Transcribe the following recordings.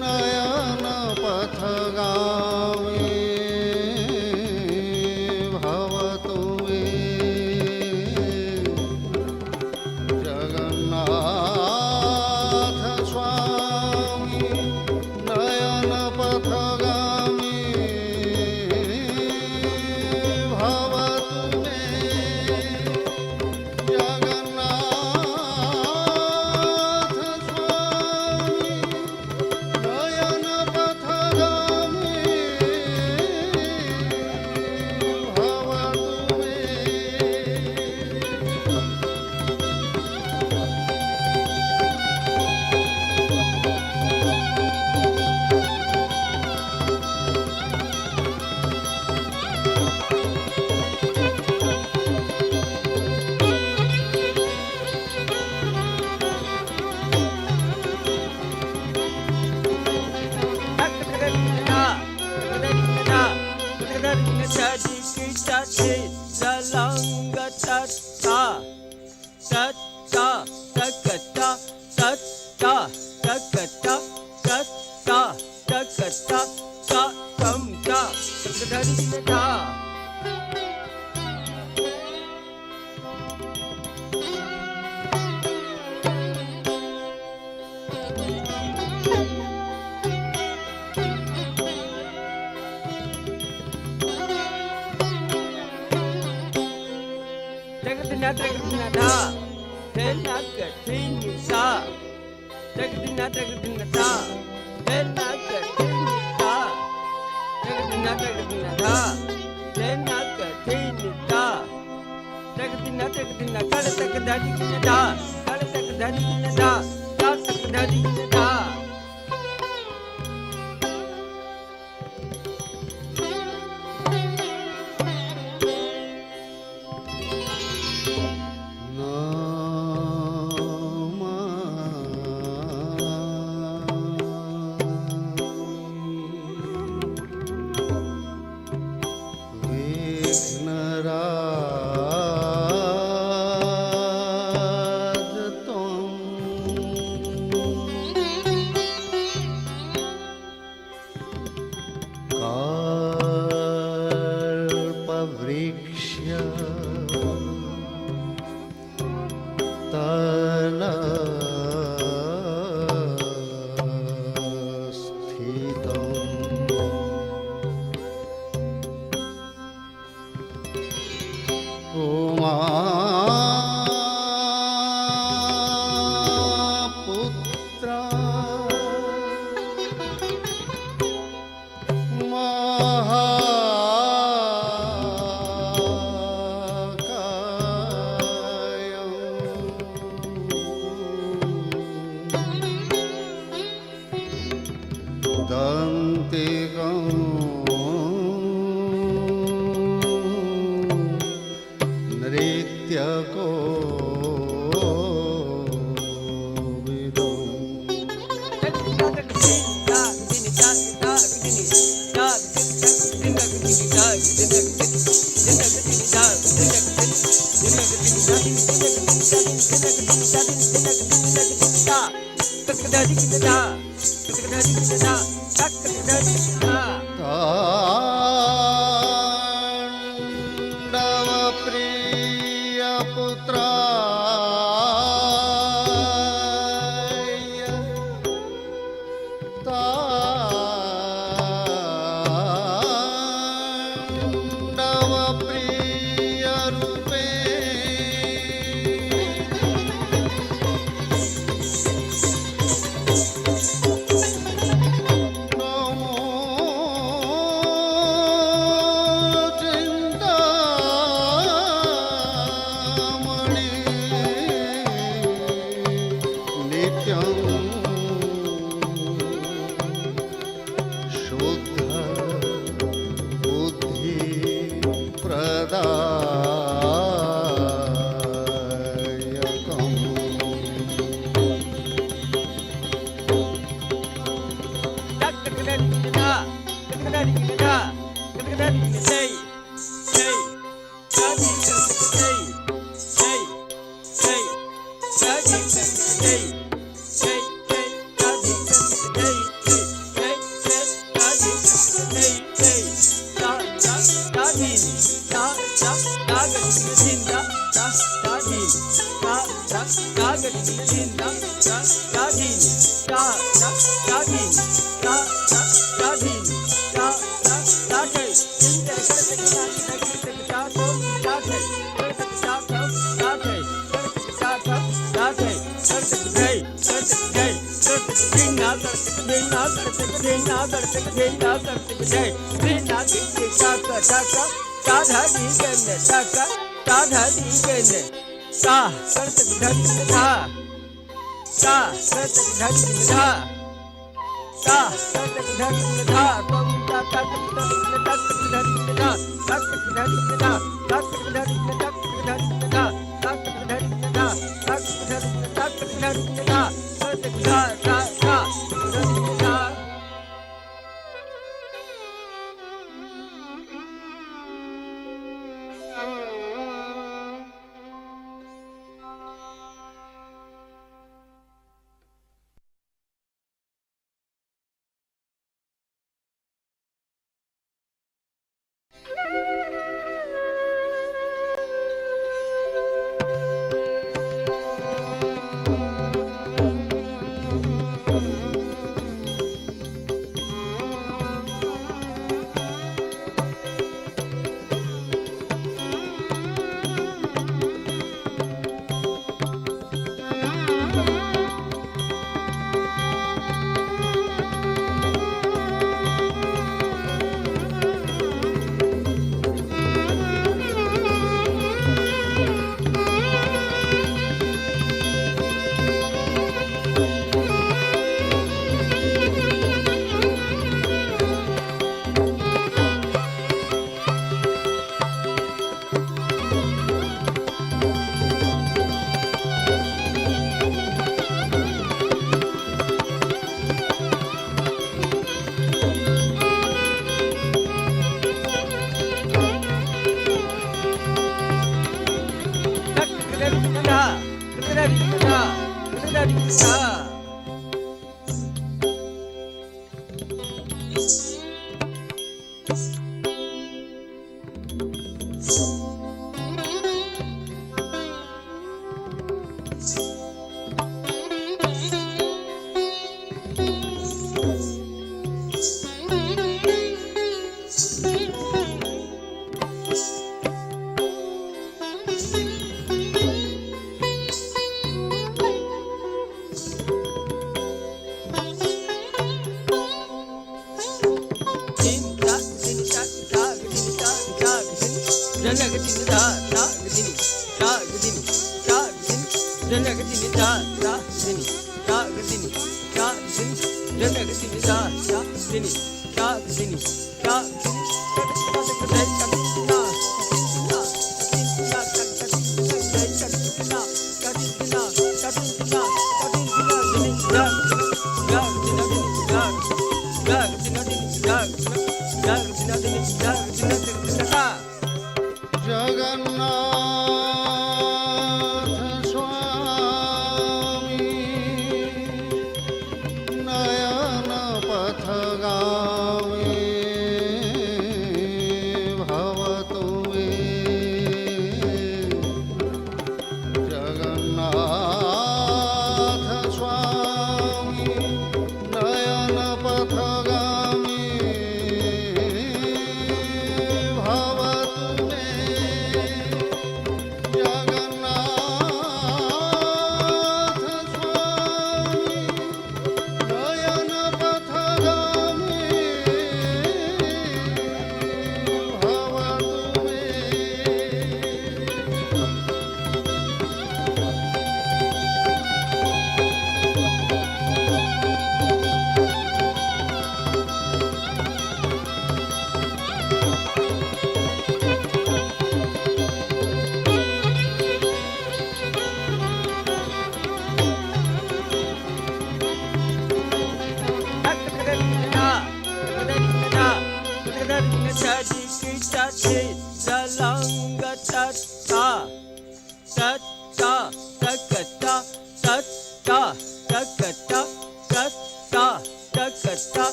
नयन पथ गावे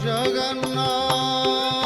Jagannath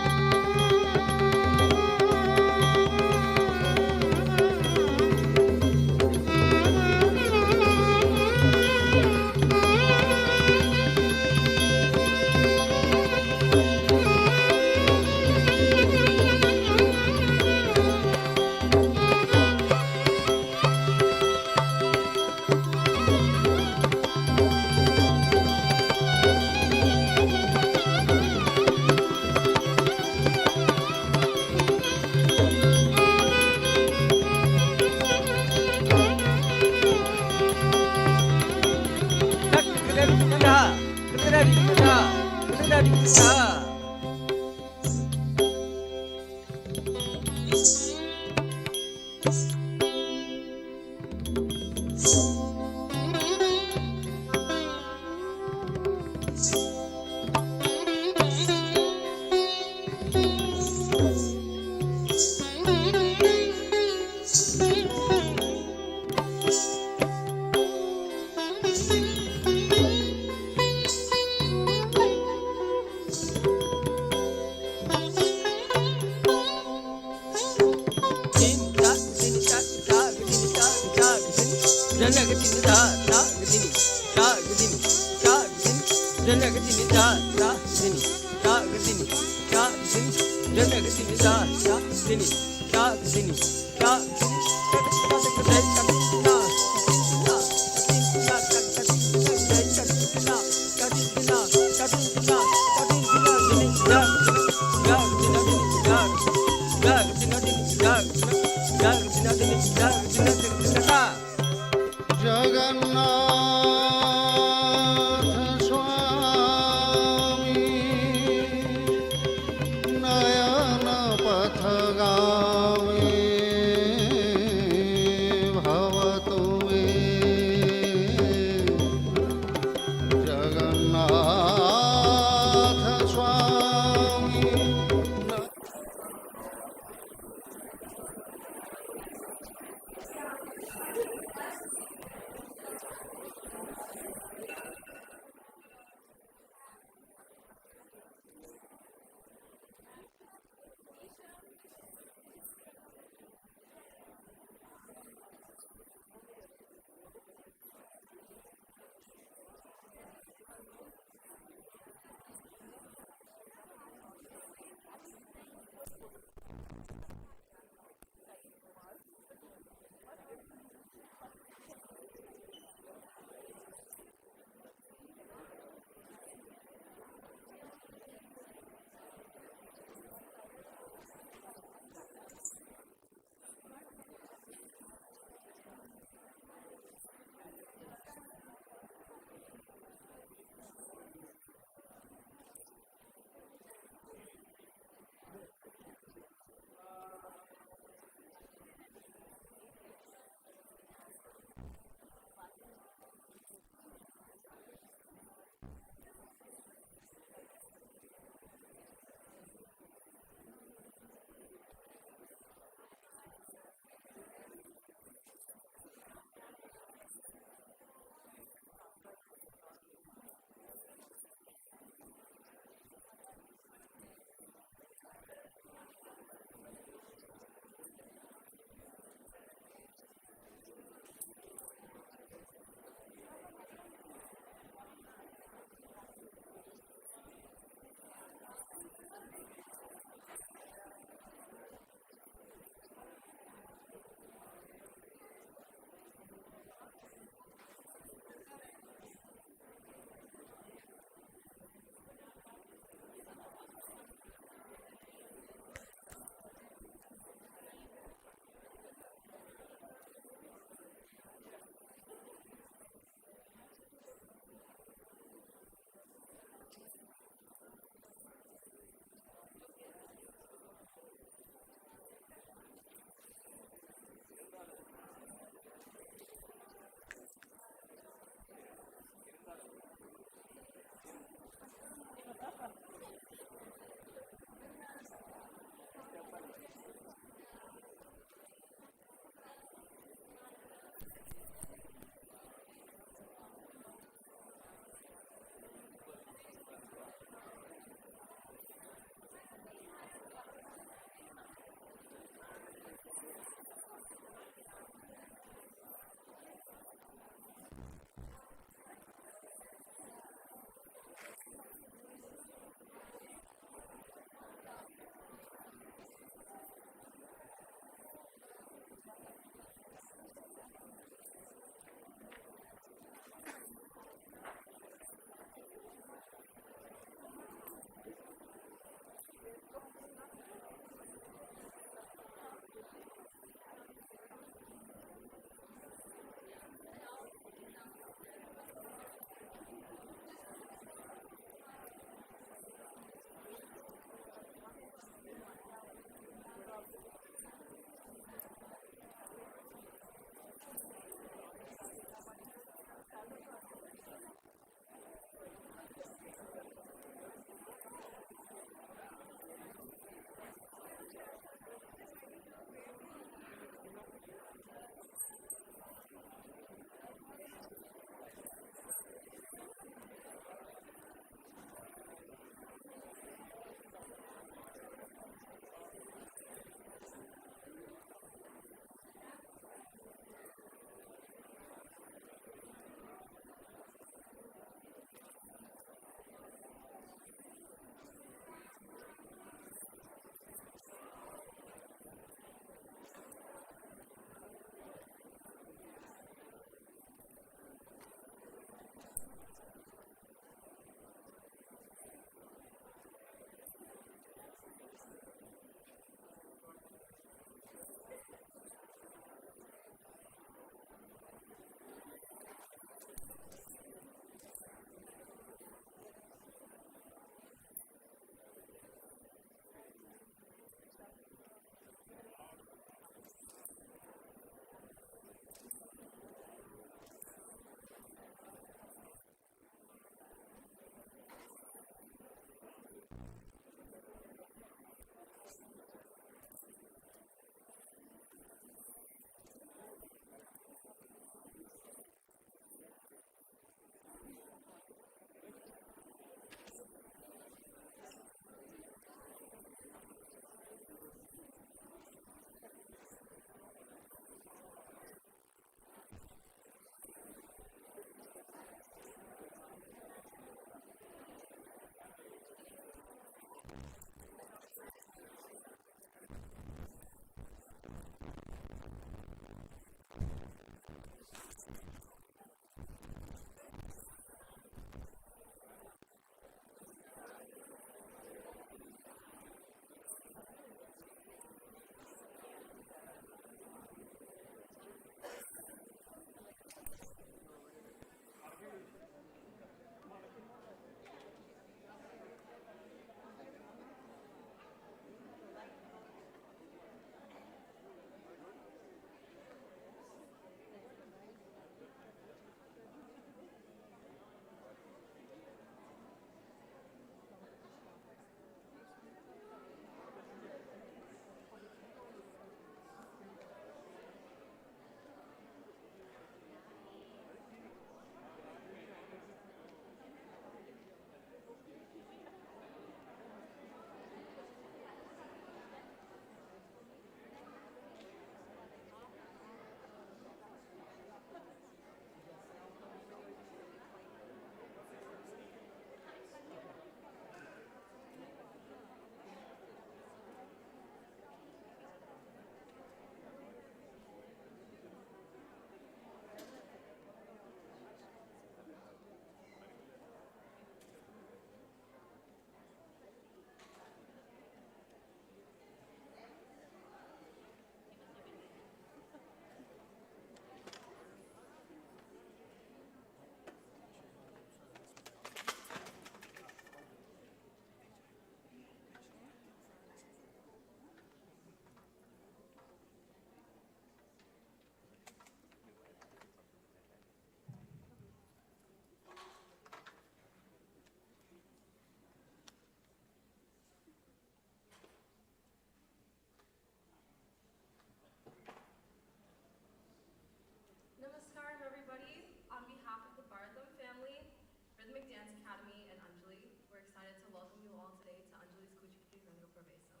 Academy and Anjali. We're excited to welcome you all today to Anjali's Kuchipudi Rangapravesam.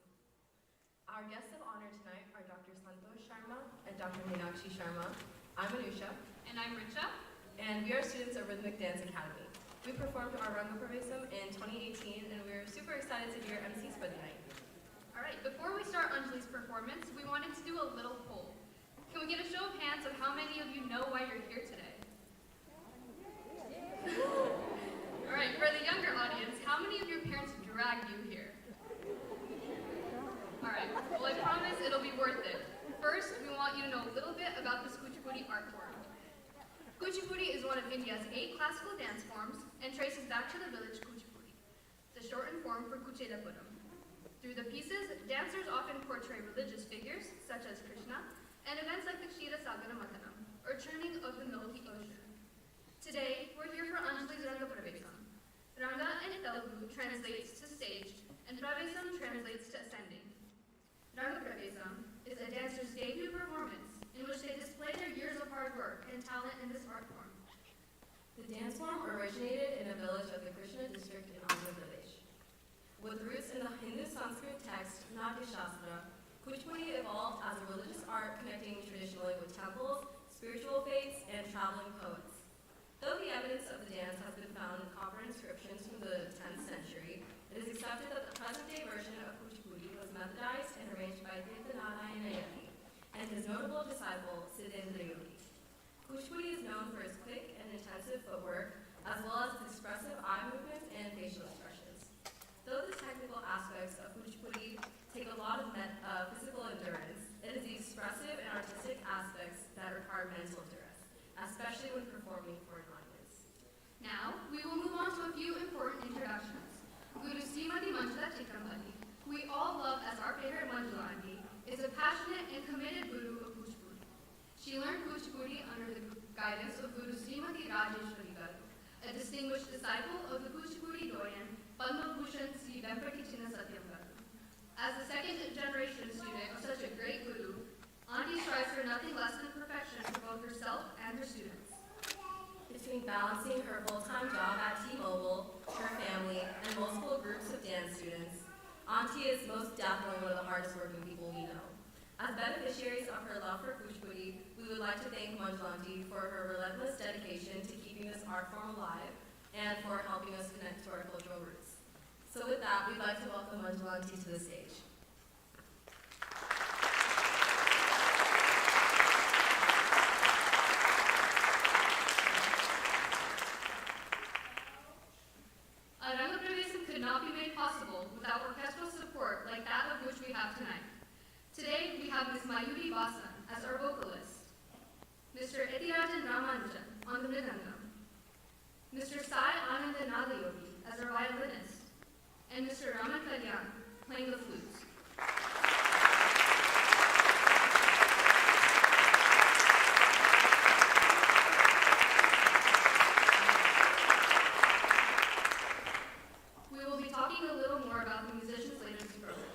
Our guests of honor tonight are Dr. Santosh Sharma and Dr. Meenakshi Sharma. I'm Anusha. And I'm Richa. And we are students of Rhythmic Dance Academy. We performed our Rangapravesam in 2018 and we're super excited to be your MCs for the night. Alright, before we start Anjali's performance, we wanted to do a little poll. Can we get a show of hands of how many of you know why you're here today? Alright, for the younger audience, how many of your parents dragged you here? Alright, well I promise it'll be worth it. First, we want you to know a little bit about this Kuchipudi art form. Kuchipudi is one of India's 8 classical dance forms and traces back to the village Kuchipudi, the shortened form for Kuchelapuram. Through the pieces, dancers often portray religious figures, such as Krishna, and events like the Kshira Sagara Mathanam, or churning of the Milky Ocean. Today, we're here for Anjali's Rangapravesam. Ranga in Telugu translates to staged, and Pravesam translates to ascending. Rangapravesam is a dancer's debut performance in which they display their years of hard work and talent in this art form. The dance form originated in a village of the Krishna district in Andhra Pradesh. With roots in the Hindu Sanskrit text Natya Shastra, Kuchipudi evolved as a religious art connecting traditionally with temples, spiritual faiths, and traveling poets. Though the evidence of the dance has been found in copper inscriptions from the 10th century, it is accepted that the present-day version of Kuchipudi was methodized and arranged by Tirthanarayana Yogi and his notable disciple, Siddhendra Yogi. Kuchipudi is known for its quick and intensive footwork, as well as its expressive eye movements and facial expressions. Though the technical aspects of Kuchipudi take a lot of physical endurance, it is the expressive and artistic aspects that require mental endurance, especially when performing for an audience. Now, we will move on to a few important introductions. Guru Srimati Manjula Chikambali, who we all love as our favorite Manjula auntie, is a passionate and committed guru of Kuchipudi. She learned Kuchipudi under the guidance of Guru Srimati Rajeshwari Garu, a distinguished disciple of the Kuchipudi doyen, Padma Bhushan Sri Vempati Chinna Satyam Garu. As a second-generation student of such a great guru, Auntie strives for nothing less than perfection for both herself and her students. Between balancing her full-time job at T-Mobile, her family, and multiple groups of dance students, Auntie is most definitely one of the hardest working people we know. As beneficiaries of her love for Kuchipudi, we would like to thank Manjula Auntie for her relentless dedication to keeping this art form alive and for helping us connect to our cultural roots. So with that, we'd like to welcome Anjali to the stage. A Rangapravesam could not be made possible without orchestral support like that of which we have tonight. Today, we have Ms. Mayuri Vasan as our vocalist, Mr. Ethirajan Ramanujan on the mridangam, Mr. Sai Anandanada Yogi as our violinist, and Mr. Raman Kalyan playing the flutes. We will be talking a little more about the musicians later in this program.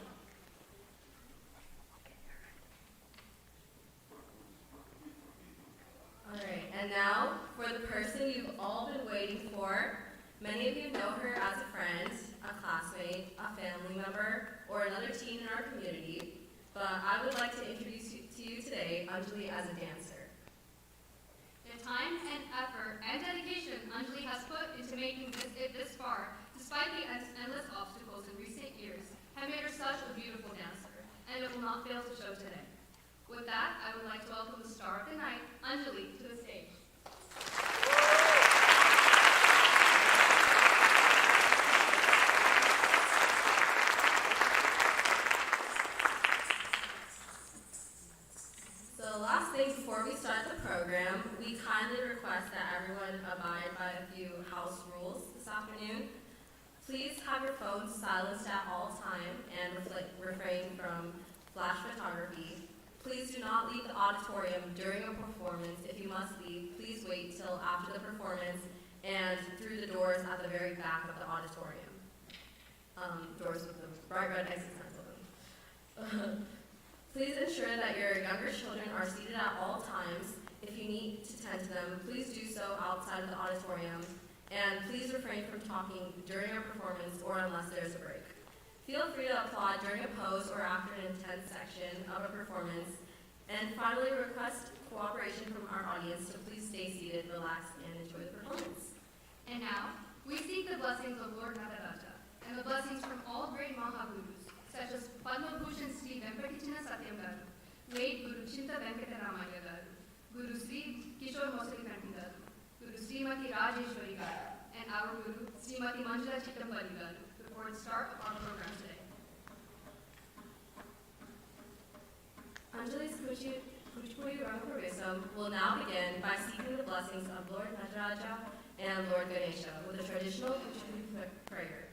Alright, and now for the person you've all been waiting for. Many of you know her as a friend, a classmate, a family member, or another teen in our community, but I would like to introduce to you today Anjali as a dancer. The time and effort and dedication Anjali has put into making it this far, despite the endless obstacles in recent years, have made her such a beautiful dancer, and it will not fail to show today. With that, I would like to welcome the star of the night, Anjali, to the stage. So last thing before we start the program, we kindly request that everyone abide by a few house rules this afternoon. Please have your phones silenced at all time and refrain from flash photography. Please do not leave the auditorium during a performance. If you must leave, please wait till after the performance and through the doors at the very back of the auditorium. Doors with the bright red exit signs on them. Please ensure that your younger children are seated at all times. If you need to tend to them, please do so outside of the auditorium. And please refrain from talking during our performance or unless there's a break. Feel free to applaud during a pose or after an intense section of a performance. And finally, request cooperation from our audience to please stay seated, relax, and enjoy the performance. And now, we seek the blessings of Lord Nataraja and the blessings from all great Mahabhurus, such as Padma Bhushan Sri Venkatachina Satyam Garu, late Guru Chinta Venkataramaya Garu, Guru Sri Kishore Mosali Kanti Garu, Guru Srimati Rajeshwari Garu, and our Guru Srimati Manjula Chittambali Garu, before the start of our program today. Anjali's Kuchipudi Rangapravesam will now begin by seeking the blessings of Lord Nataraja and Lord Ganesha with a traditional Kuchipudi prayer.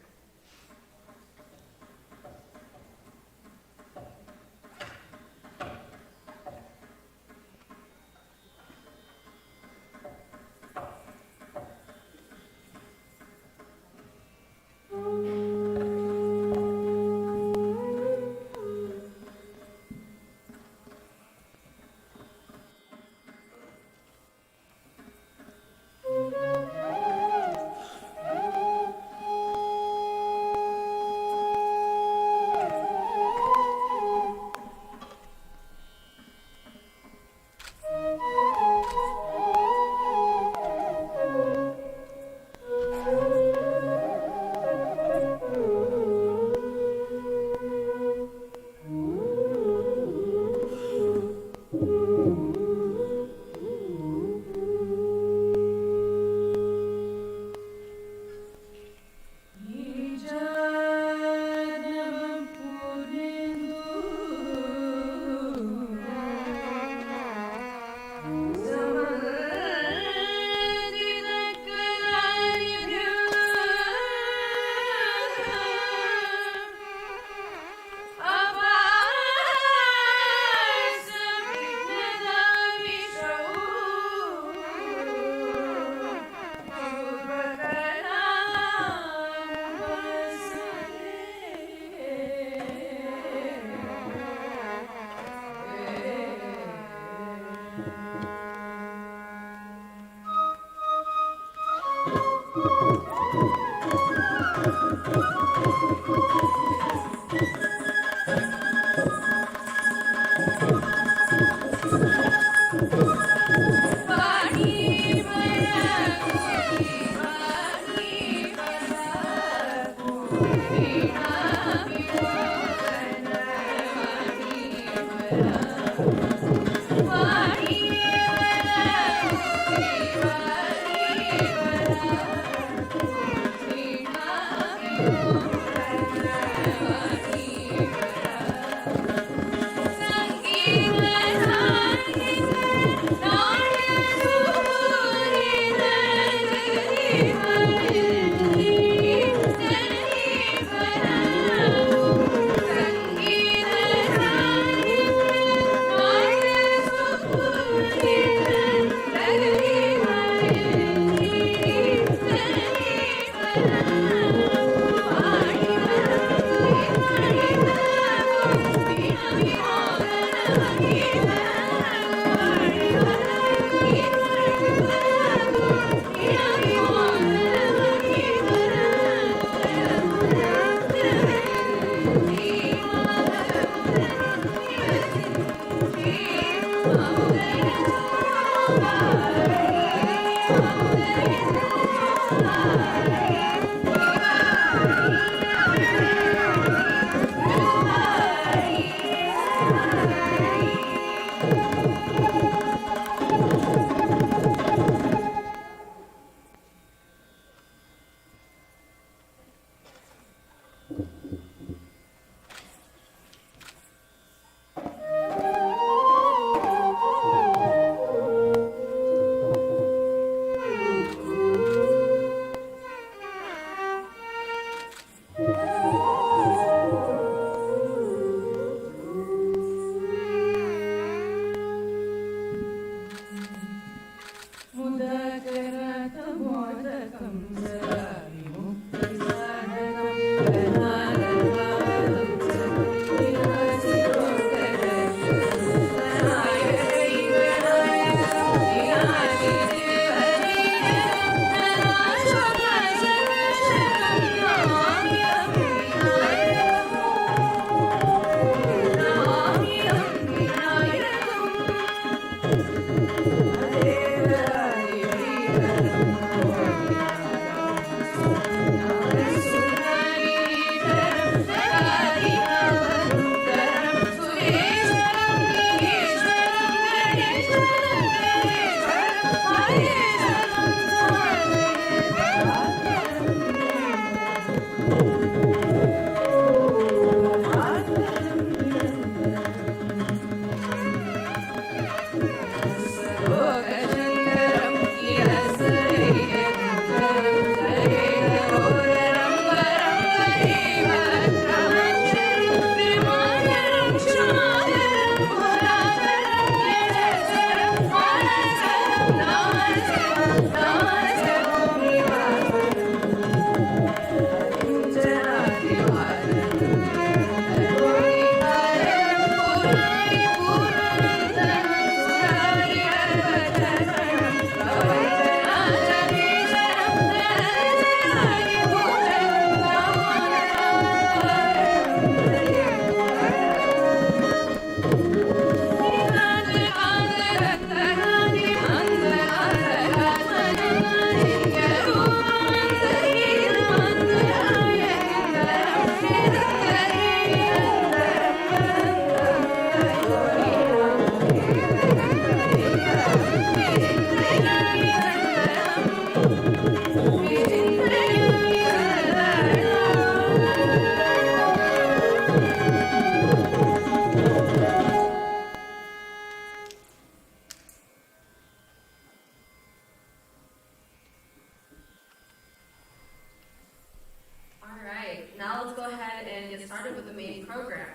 Now let's go ahead and get started with the main program.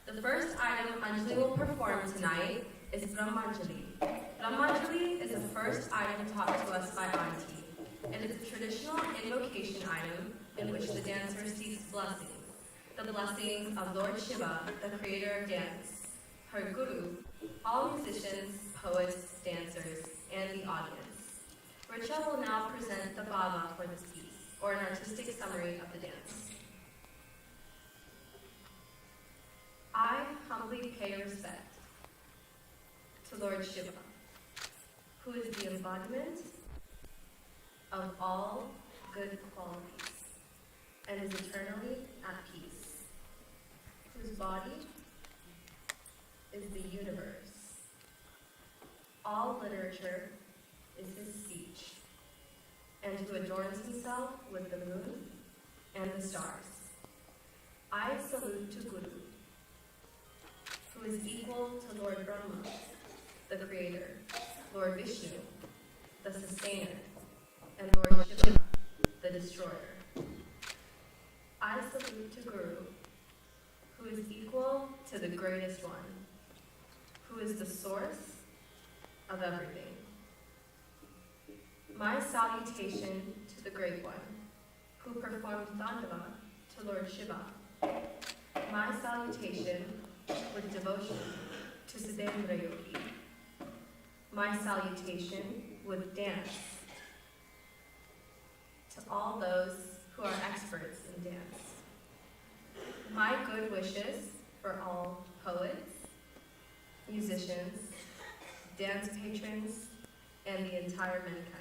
The first item Anjali will perform tonight is Anjali. Anjali is the first item taught to us by Auntie, and it's a traditional invocation item in which the dancer seeks blessings, the blessings of Lord Shiva, the creator of dance, her guru, all musicians, poets, dancers, and the audience. Richa will now present the baba for this piece, or an artistic summary of the dance. I humbly pay respect to Lord Shiva, who is the embodiment of all good qualities and is eternally at peace, whose body is the universe. All literature is his speech, and who adorns himself with the moon and the stars. I salute to Guru, who is equal to Lord Brahma, the creator, Lord Vishnu, the sustainer, and Lord Shiva, the destroyer. I salute to Guru, who is equal to the greatest one, who is the source of everything. My salutation to the Great One, who performed Dandava to Lord Shiva. My salutation with devotion to Siddhendra Yogi. My salutation with dance to all those who are experts in dance. My good wishes for all poets, musicians, dance patrons, and the entire mankind.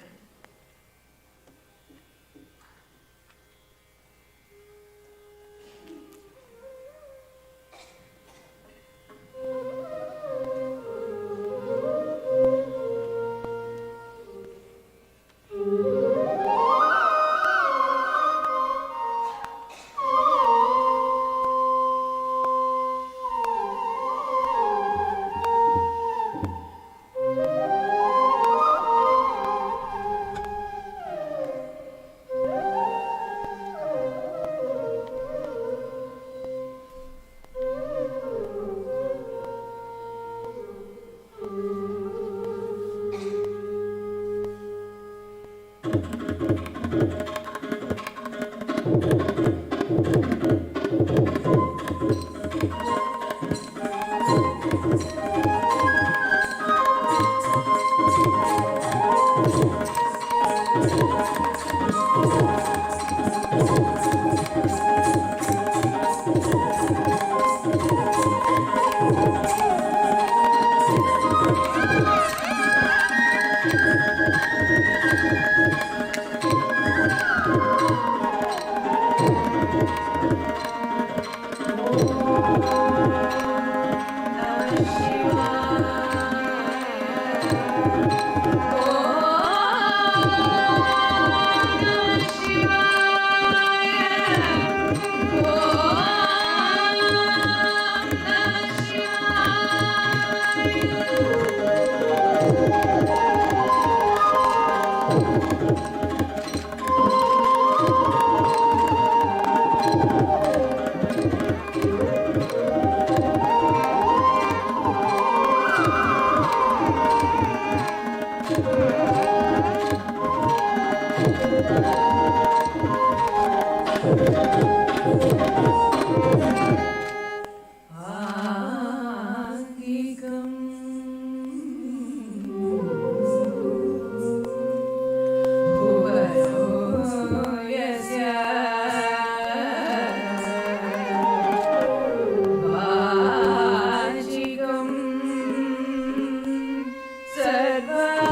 Sarva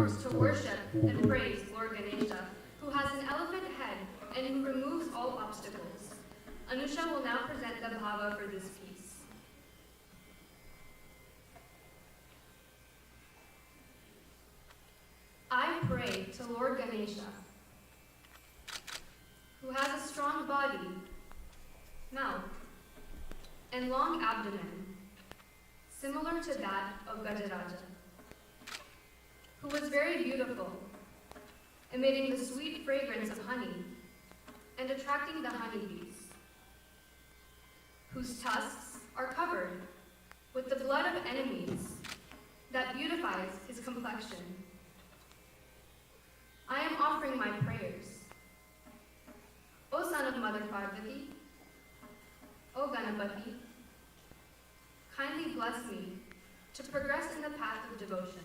transforms to worship and praise Lord Ganesha, who has an elephant head and who removes all obstacles. Anusha will now present the bhava for this piece. I pray to Lord Ganesha, who has a strong body, mouth, and long abdomen, similar to that of Gajaraja, who was very beautiful, emitting the sweet fragrance of honey and attracting the honeybees, whose tusks are covered with the blood of enemies that beautifies his complexion. I am offering my prayers. O son of Mother Parvati, O Ganapati, kindly bless me to progress in the path of devotion.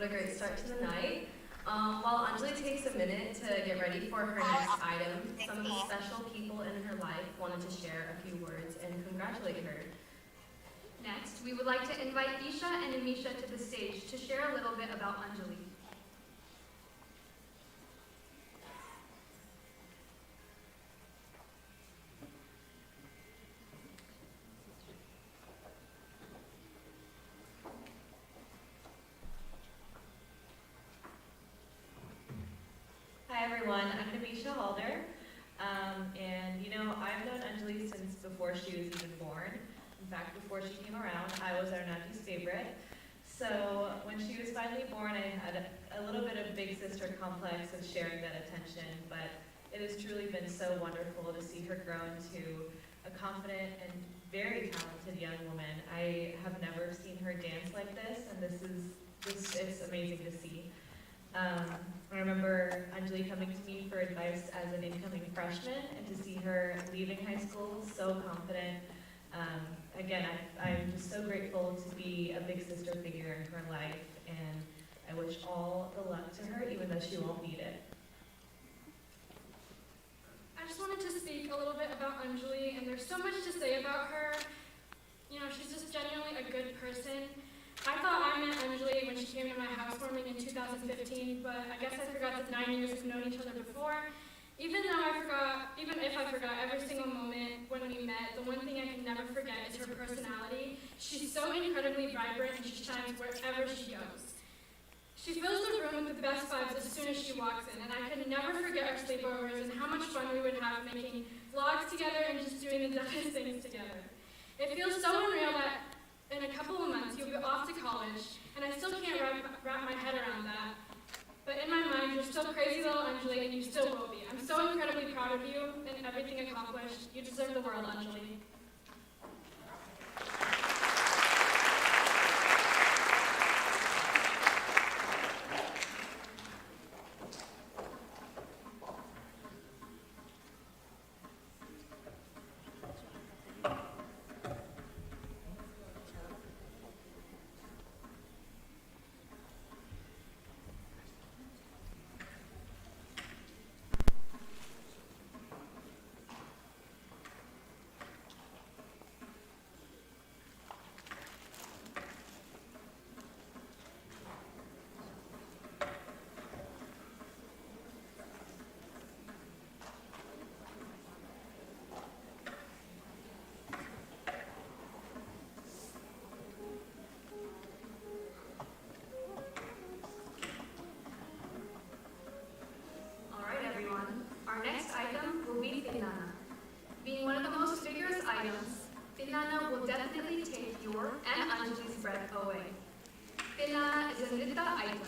What a great start to the night. While Anjali takes a minute to get ready for her next item, some of the special people in her life wanted to share a few words and congratulate her. Next, we would like to invite Isha and Amisha to the stage to share a little bit about Anjali. Hi everyone, I'm Amisha Halder, and I've known Anjali since before she was even born. In fact, before she came around, I was our nephew's favorite. So when she was finally born, I had a little bit of big sister complex of sharing that attention, but it has truly been so wonderful to see her grow into a confident and very talented young woman. I have never seen her dance like this, and it's amazing to see. I remember Anjali coming to me for advice as an incoming freshman, and to see her leaving high school so confident. Again, I'm just so grateful to be a big sister figure in her life, and I wish all the luck to her, even though she won't need it. I just wanted to speak a little bit about Anjali, and there's so much to say about her. She's just genuinely a good person. I thought I met Anjali when she came to my housewarming in 2015, but I guess I forgot that 9 years we've known each other before. Even if I forgot every single moment when we met, the one thing I can never forget is her personality. She's so incredibly vibrant, and she shines wherever she goes. She fills the room with the best vibes as soon as she walks in, and I could never forget our sleepovers and how much fun we would have making vlogs together and just doing the dumbest things together. It feels so unreal that in a couple of months you'll be off to college, and I still can't wrap my head around that. But in my mind, you're still crazy little Anjali, and you still will be. I'm so incredibly proud of you and everything accomplished. You deserve the world, Anjali. Being one of the most vigorous items, Tilana will definitely take your and Anjali's breath away. Tilana is a nritta item,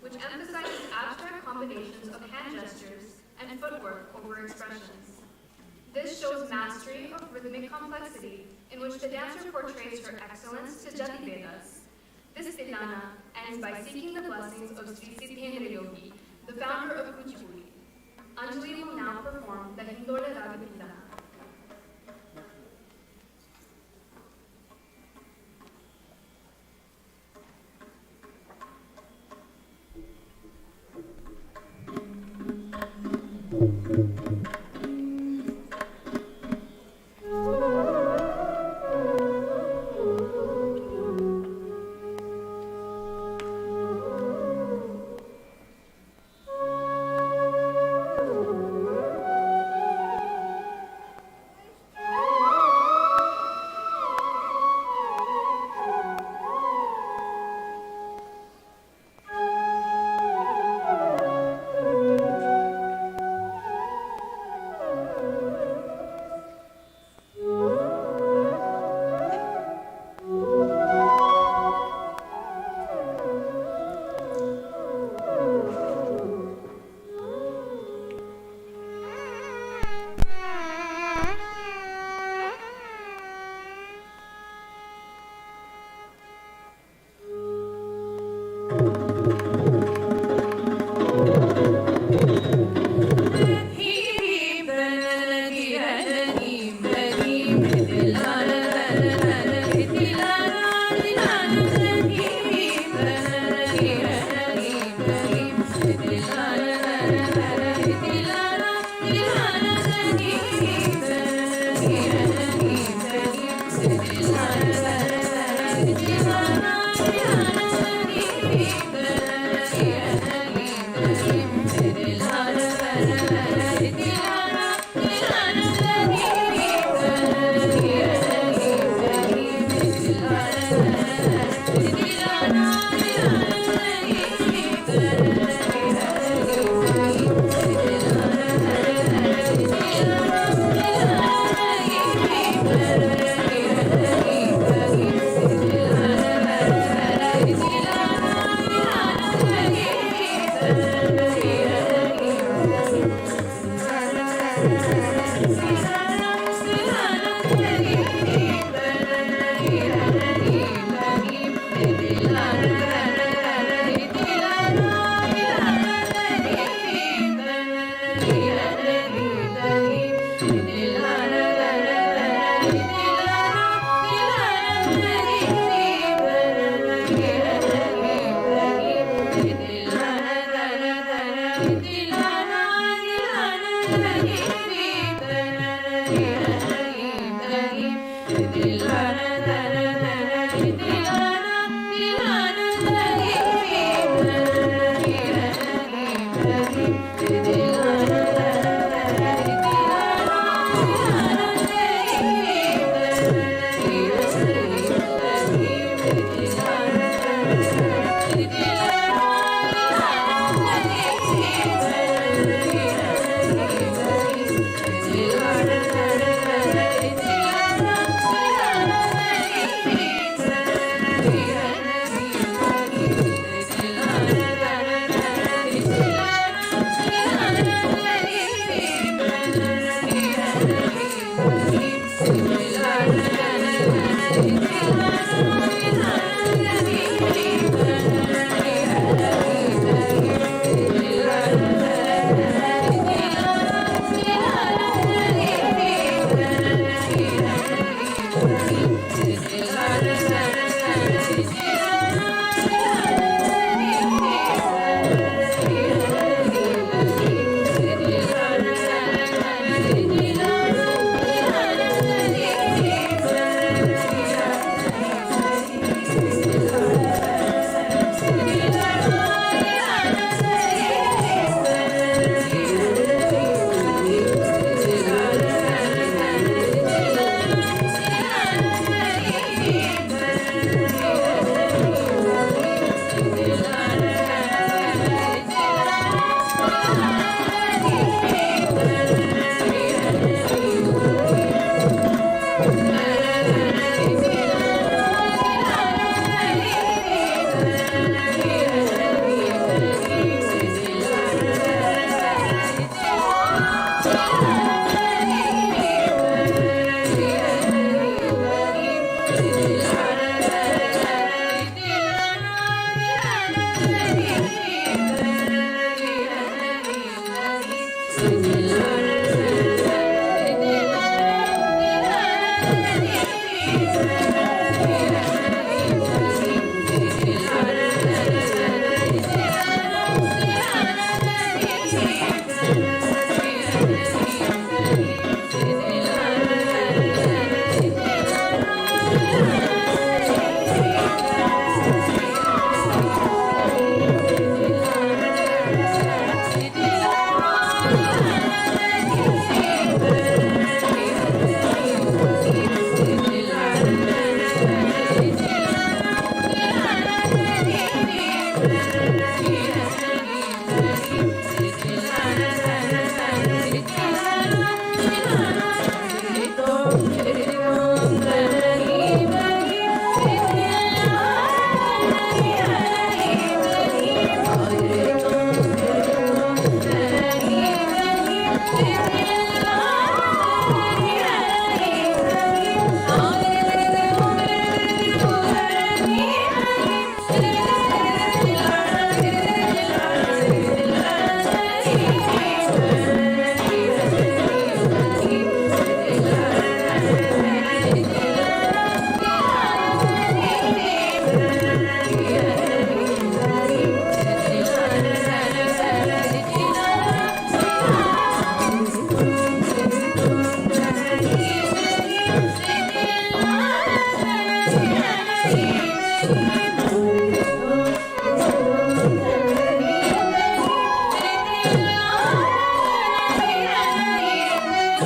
which emphasizes abstract combinations of hand gestures and footwork over expressions. This shows mastery of rhythmic complexity, in which the dancer portrays her excellence to Jati Vedas. This Tilana ends by seeking the blessings of Sri Siddhendra Yogi, the founder of Kuchipudi. Anjali will now perform the Hindola Raga Tilana.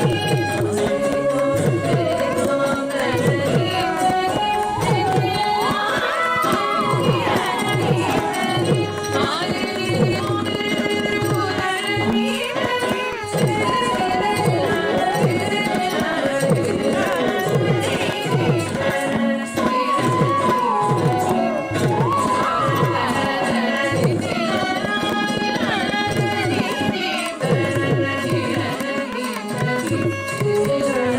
Thank you.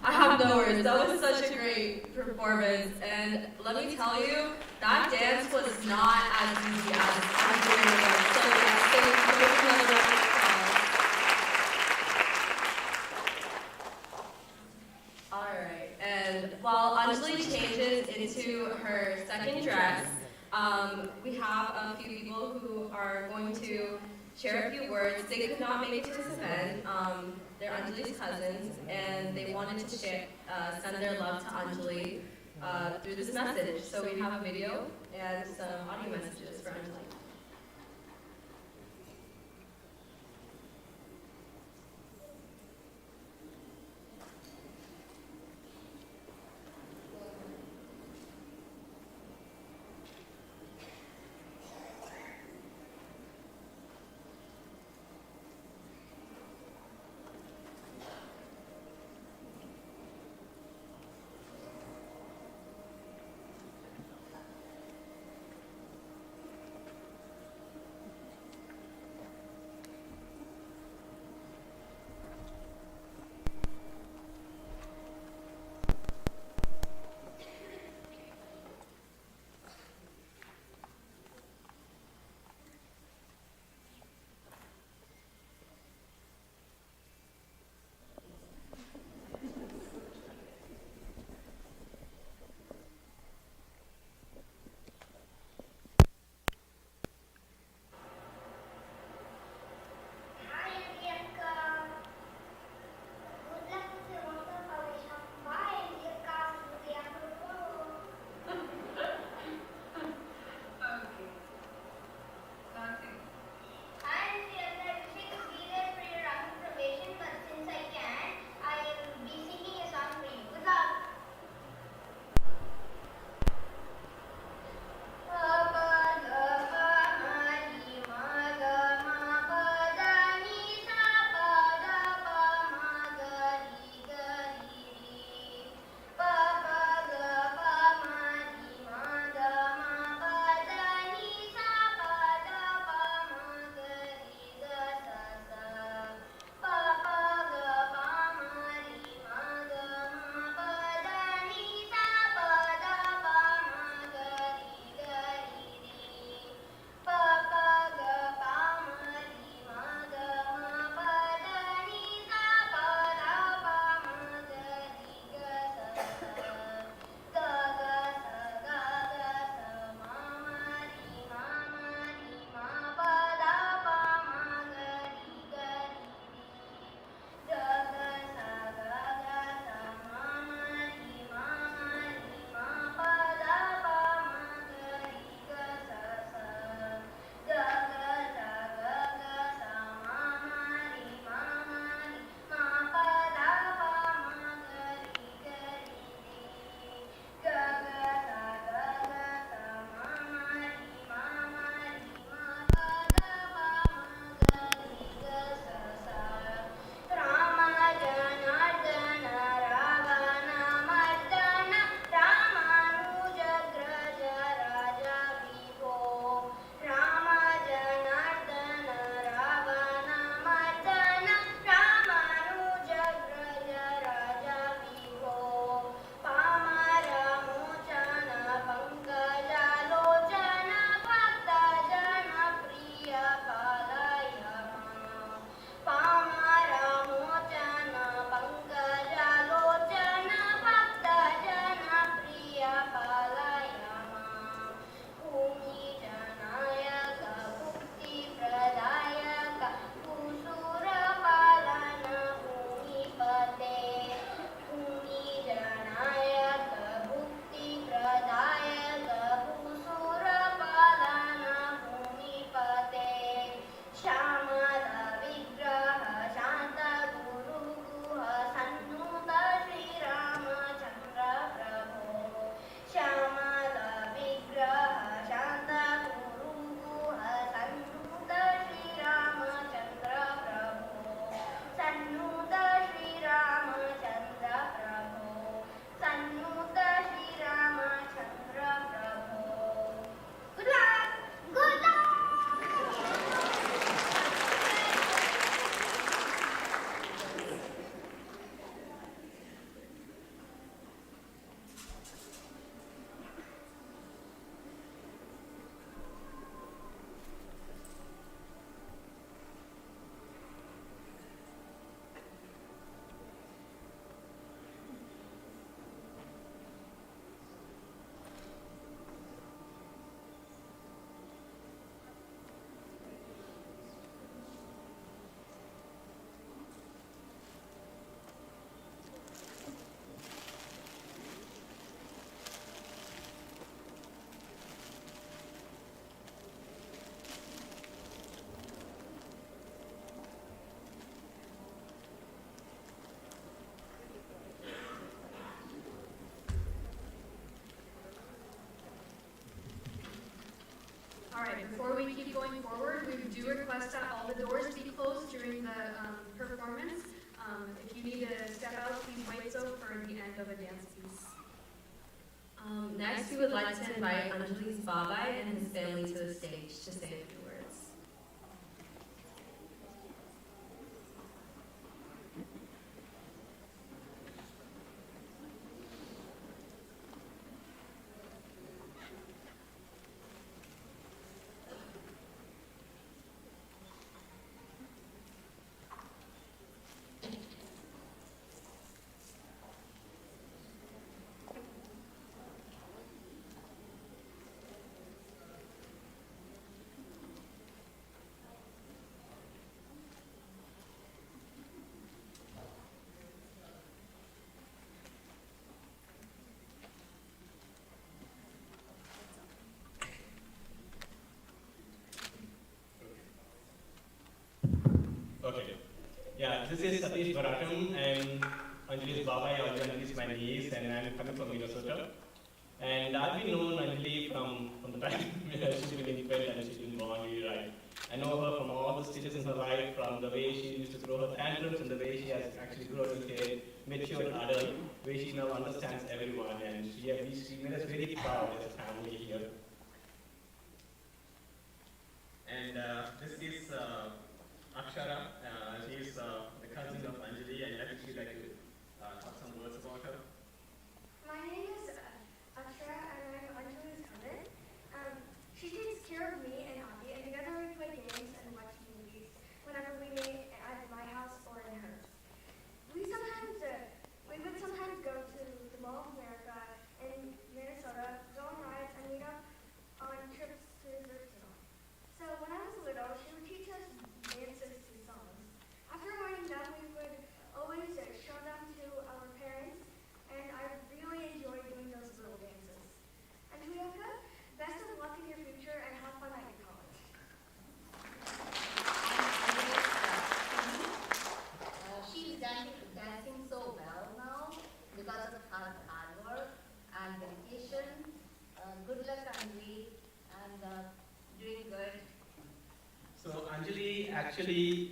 I have no words. That was such a great performance, and let me tell you, that dance was not as easy as I'm doing it. So yes, thank you. Another round of applause. All right, and while Anjali changes into her second dress, we have a few people who are going to share a few words. They could not make it to this event. They're Anjali's cousins, and they wanted to send their love to Anjali through this message. So we have a video and some audio messages for Anjali. before we keep going forward, we do request that all the doors be closed during the performance. If you need to step out, please wait so for the end of a dance piece. Next, we would like to invite Anjali's Babai and his family to the stage to say a few words. Okay. Yeah, this is Baratham and Anjali's Baba. Anjali is my niece, and I'm coming from Minnesota. And I've been known Anjali from the time she's been in bed and she's been born, really right. I know her from all the stages in her life, from the way she used to throw her tantrums and the way she has actually grown into a mature adult, the way she now understands everyone, and she made us very proud as a family here. And this is Akshara. She is the cousin of Anjali, and I think she'd like to talk some words about her. My name is Akshara, and I'm Anjali's cousin. She takes care of me and Abby, and together we play games and watch movies whenever we meet at my house or in hers. We would sometimes go to the Mall of America in Minnesota, go on rides, and meet up on trips to the zoo. So when I was little, she would teach us dances to songs. After learning them, we would always show them to our parents, and I really enjoy doing those little dances. And Tuyoka, best of luck in your future and have fun at your college. She's dancing so well now because of her hard work and dedication. Good luck, Anjali, and doing good. So Anjali actually,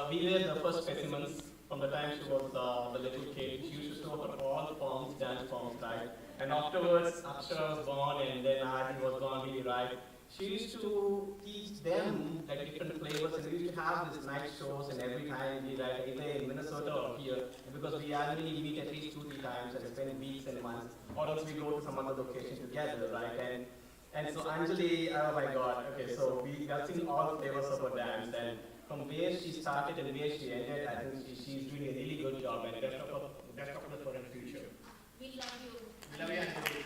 we were the first specimens from the time she was the little kid. She used to show her all the forms, dance forms, right? And afterwards, Akshara was born, and then Adi was born, really right. She used to teach them like different flavors, and we used to have these night shows, and every time we like either in Minnesota or here, because we annually meet at least 2-3 times and spend weeks and months, or else we go to some other location together, right? And so Anjali, oh my God, okay, so we have seen all flavors of her dance, and from where she started and where she ended, I think she's doing a really good job, and best of luck for her future. We love you. We love you, Anjali.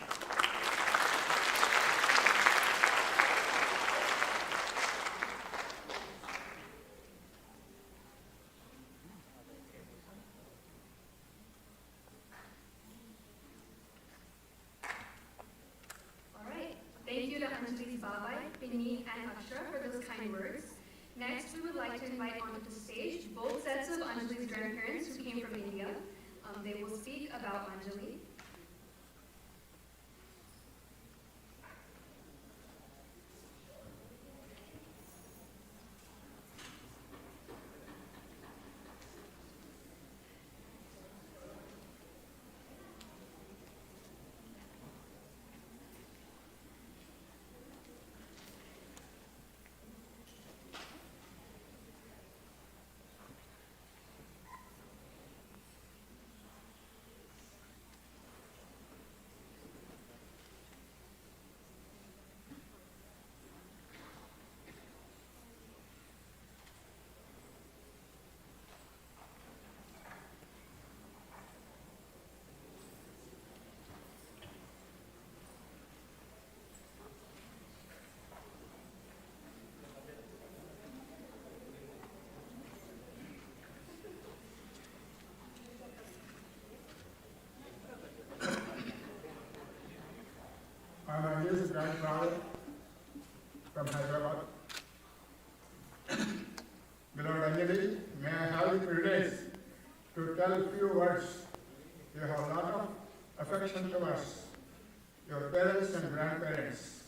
All right. Thank you to Anjali's Babai, Bini, and Akshara for those kind words. Next, we would like to invite onto the stage both sets of Anjali's grandparents who came from India. They will speak about Anjali. I'm Anjali's grandfather from Hyderabad. Beloved Anjali, may I have the privilege to tell a few words. You have a lot of affection to us, your parents and grandparents.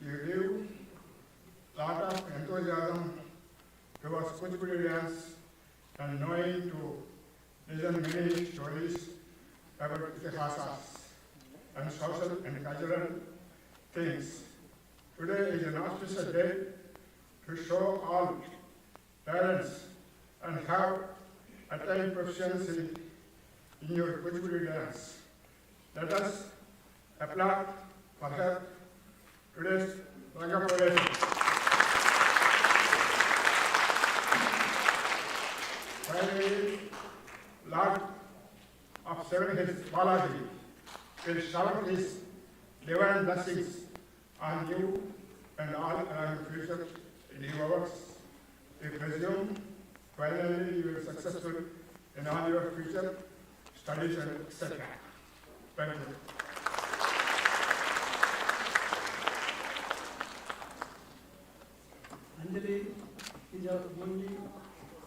You give lot of enthusiasm towards Kuchipudi dance and knowing to listen many stories about itihasas and social and cultural things. Today is an auspicious day to show all parents and have attained proficiency in your Kuchipudi dance. Let us applaud for her today's Rangapravesam. Finally, Lord of Seven Hills, Balaji, will shower his divine blessings on you and all around future endeavors. We presume finally you will be successful in all your future studies and etc. Thank you. Anjali is our only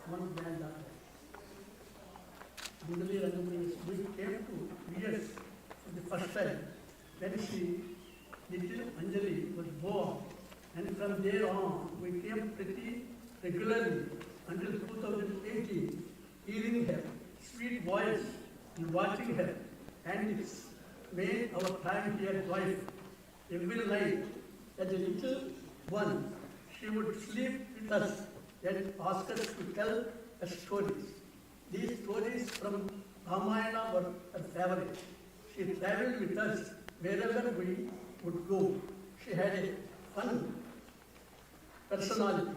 one granddaughter. Anjali Rangapravesam, we came to US for the first time when little Anjali was born, and from there on we came pretty regularly until 2018, hearing her sweet voice and watching her, and it's made our time here life. Every night, as a little one, she would sleep with us and ask us to tell us stories. These stories from Ramayana were her favorite. She traveled with us wherever we would go. She had a fun personality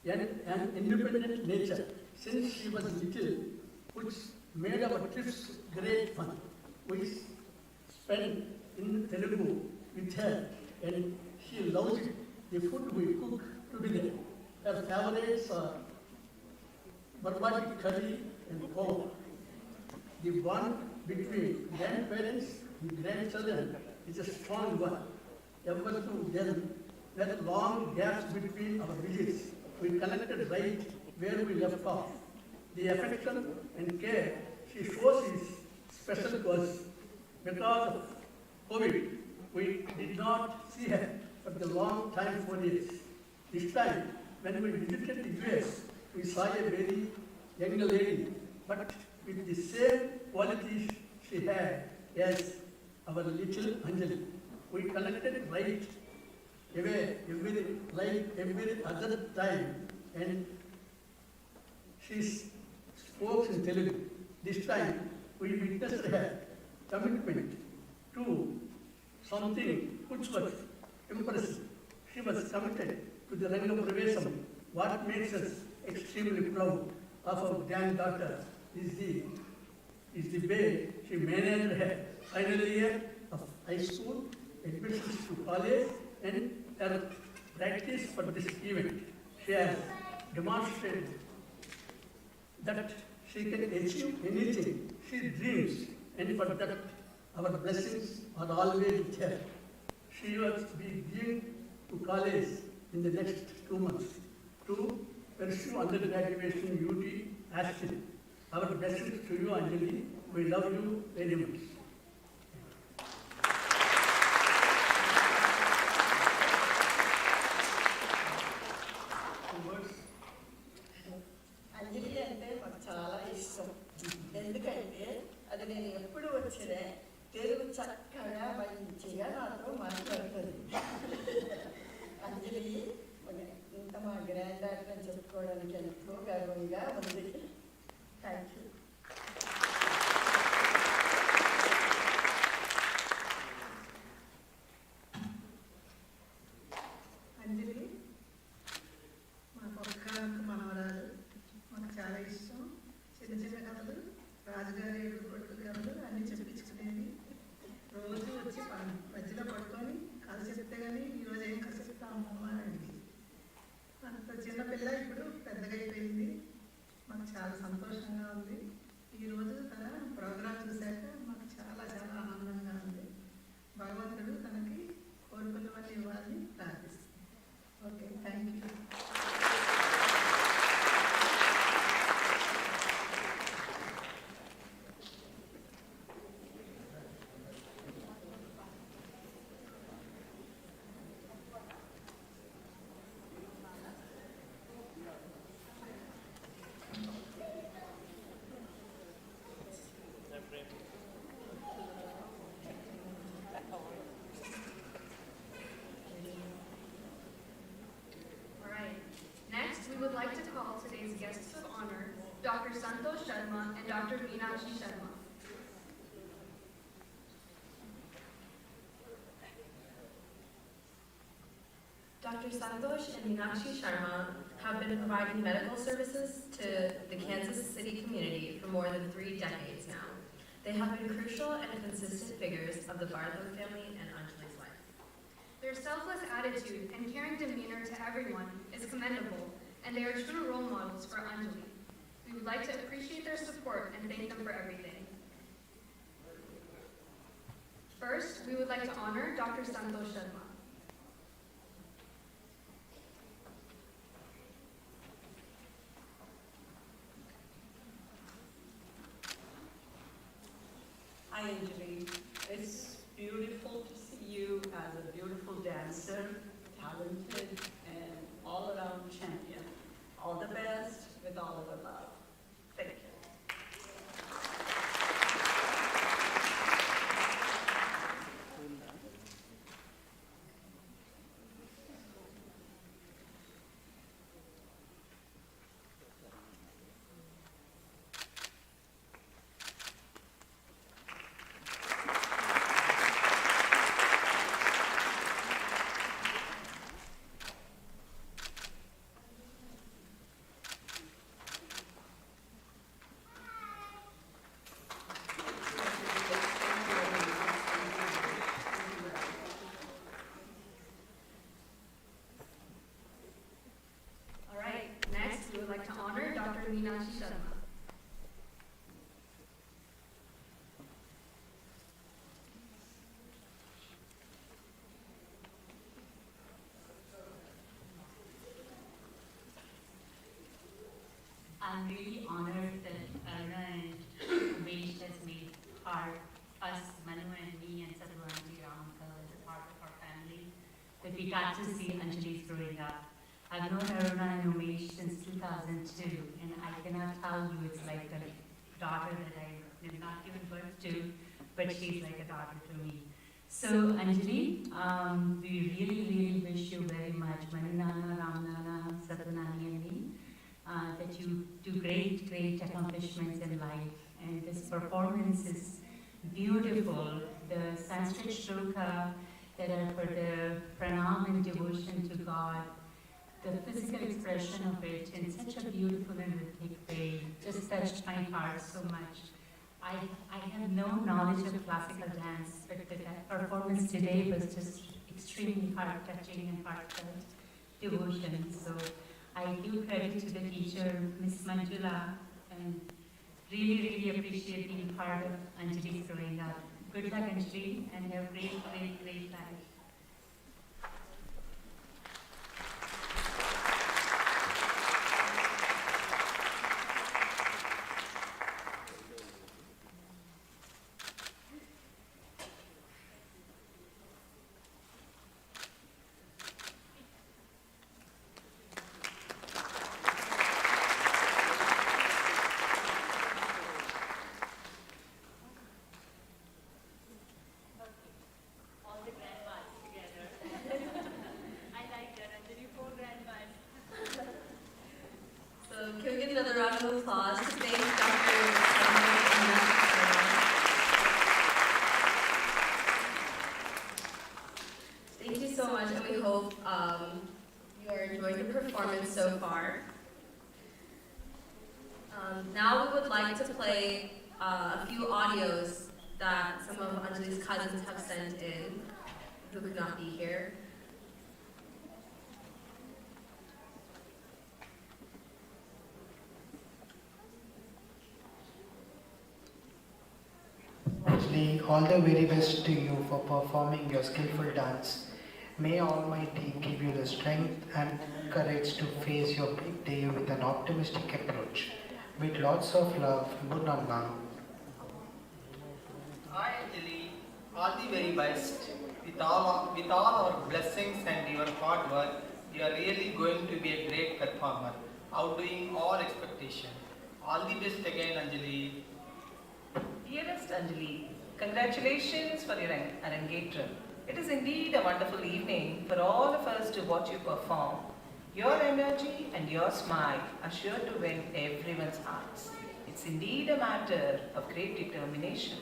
and an independent nature since she was little, which made our trips great fun. We spent in Telugu with her, and she loves the food we cook together. Her favorites are barbati curry and pork. The bond between grandparents and grandchildren is a strong one. Ever to then, there are long gaps between our visits. We connected right where we left off. The affection and care she shows is special to us. Because of COVID, we did not see her for the long time 4 years. This time, when we visited the US, we saw a very young lady, but with the same qualities she had as our little Anjali. We connected right away, like every other time, and she spoke in Telugu. This time, we witnessed her commitment to something which was impressive. She was committed to the Rangapravesam. What makes us extremely proud of our granddaughter is the way she managed her final year of high school, admissions to college, and her practice for this event. She has demonstrated that she can achieve anything she dreams, and for that our blessings are always with her. She will be going to college in the next 2 months to pursue undergraduation UT Ashton. Our blessings to you, Anjali. We love you very much. అంజలి అంటే మాకు చాలా ఇష్టం. ఎందుకంటే అది నేను ఎప్పుడు వచ్చినా తెలుగు చక్కగా మంచిగా నాతో మాట్లాడుతుంది. అంజలి ఇంత మా గ్రాండ్ డాక్టర్ అని చెప్పుకోవడానికి ఎంతో గర్వంగా ఉంది. Thank you. అంజలి మాకు మనవరాలు, మాకు చాలా ఇష్టం. చిన్న చిన్న కథలు, రాజుగారి ఏడుగొట్టు కథలు అన్నీ చెప్పించుకునేది. రోజు వచ్చి మధ్యలో పడుకొని కథ చెప్తే కానీ ఈరోజు ఏం కథ చెప్తామమ్మా అని. అంత చిన్నపిల్ల ఇప్పుడు పెద్దగా అయిపోయింది. మాకు చాలా సంతోషంగా ఉంది. ఈరోజు తన ప్రోగ్రాం చూశాక మాకు చాలా చాలా ఆనందంగా ఉంది. భగవంతుడు తనకి కోరుకున్నవన్నీ ఇవ్వాలని ప్రార్థిస్తాం. Okay, thank you. Dr. Santosh Sharma and Dr. Meenakshi Sharma. Dr. Santosh and Meenakshi Sharma have been providing medical services to the Kansas City community for more than 3 decades now. They have been crucial and consistent figures of the Baratham family and Anjali's life. Their selfless attitude and caring demeanor to everyone is commendable, and they are true role models for Anjali. We would like to appreciate their support and thank them for everything. First, we would like to honor Dr. Santosh Sharma. Hi Anjali, it's beautiful to see you as a beautiful dancer, talented, and all-around champion. All the best with all of our love. Thank you. Meenakshi Sharma. I'm really honored that Aruna and Umesh has made us, Manu and me and Sadhuanji Ramkal as a part of our family, that we got to see Anjali's growing up. I've known Aruna and Umesh since 2002, and I cannot tell you it's like a daughter that I have not given birth to, but she's like a daughter to me. So Anjali, we really wish you very much, Manu Nana, Ram Nana, Sadhunani and me, that you do great accomplishments in life. And this performance is beautiful. The Sanskrit shloka that are for the pranam and devotion to God, the physical expression of it in such a beautiful and rhythmic way just touched my heart so much. I have no knowledge of classical dance, but that performance today was just extremely heart-touching and heartfelt devotion. So I give credit to the teacher, Miss Manjula, and really appreciate being part of Anjali's growing up. Good luck, Anjali, and have great life. Can we get another round of applause to thank Dr. Sharma and Thank you so much, and we hope you are enjoying the performance so far. Now we would like to play a few audios that some of Anjali's cousins have sent in, who could not be here. Anjali, all the very best to you for performing your skillful dance. May Almighty give you the strength and courage to face your big day with an optimistic approach. With lots of love, good Nana. Hi Anjali, all the very best. With all our blessings and your hard work, you are really going to be a great performer, outdoing all expectation. All the best again, Anjali. Dearest Anjali, congratulations for your engagement. It is indeed a wonderful evening for all of us to watch you perform. Your energy and your smile are sure to win everyone's hearts. It's indeed a matter of great determination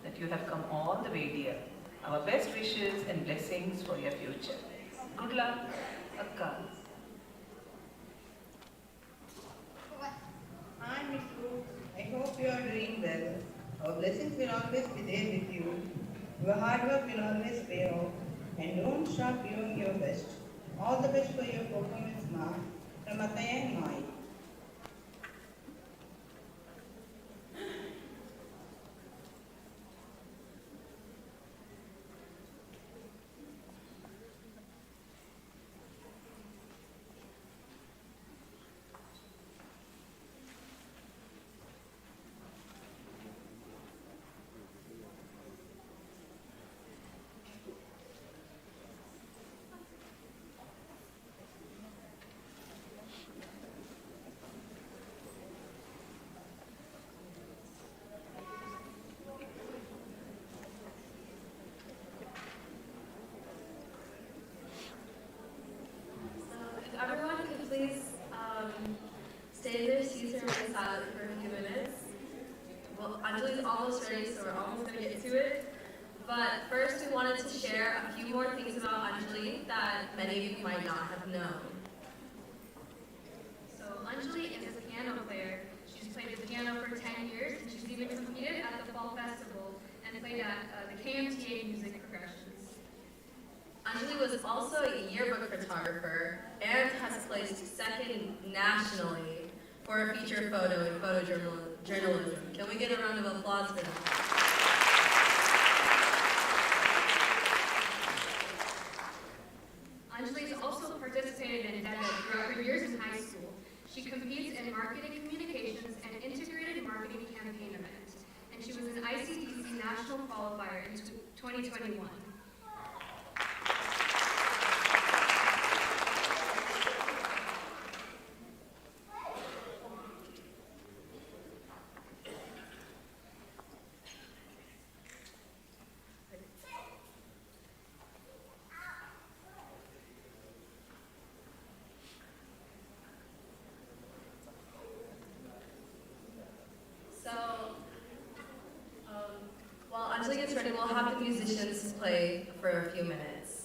that you have come all the way, dear. Our best wishes and blessings for your future. Good luck, Akka. Hi, Mithu. I hope you are doing well. Our blessings will always be there with you. Your hard work will always pay off. And don't stop doing your best. All the best for your performance, Ma. From Ataya and Mai. If everyone could please stay in their seats or remain silent for a few minutes. Well, Anjali's almost ready, so we're almost going to get to it. But first, we wanted to share a few more things about Anjali that many of you might not have known. So Anjali is a piano player. She's played the piano for 10 years, and she's even competed at the Fall Festival and played at the KMTA Music Progressions. Anjali was also a yearbook photographer and has placed second nationally for a feature photo in photojournalism. Can we get a round of applause for that? Anjali has also participated in DECA throughout her years in high school. She competes in marketing communications and integrated marketing campaign event, and she was an ICDC national qualifier in 2021. So, while Anjali gets ready, we'll have the musicians play for a few minutes.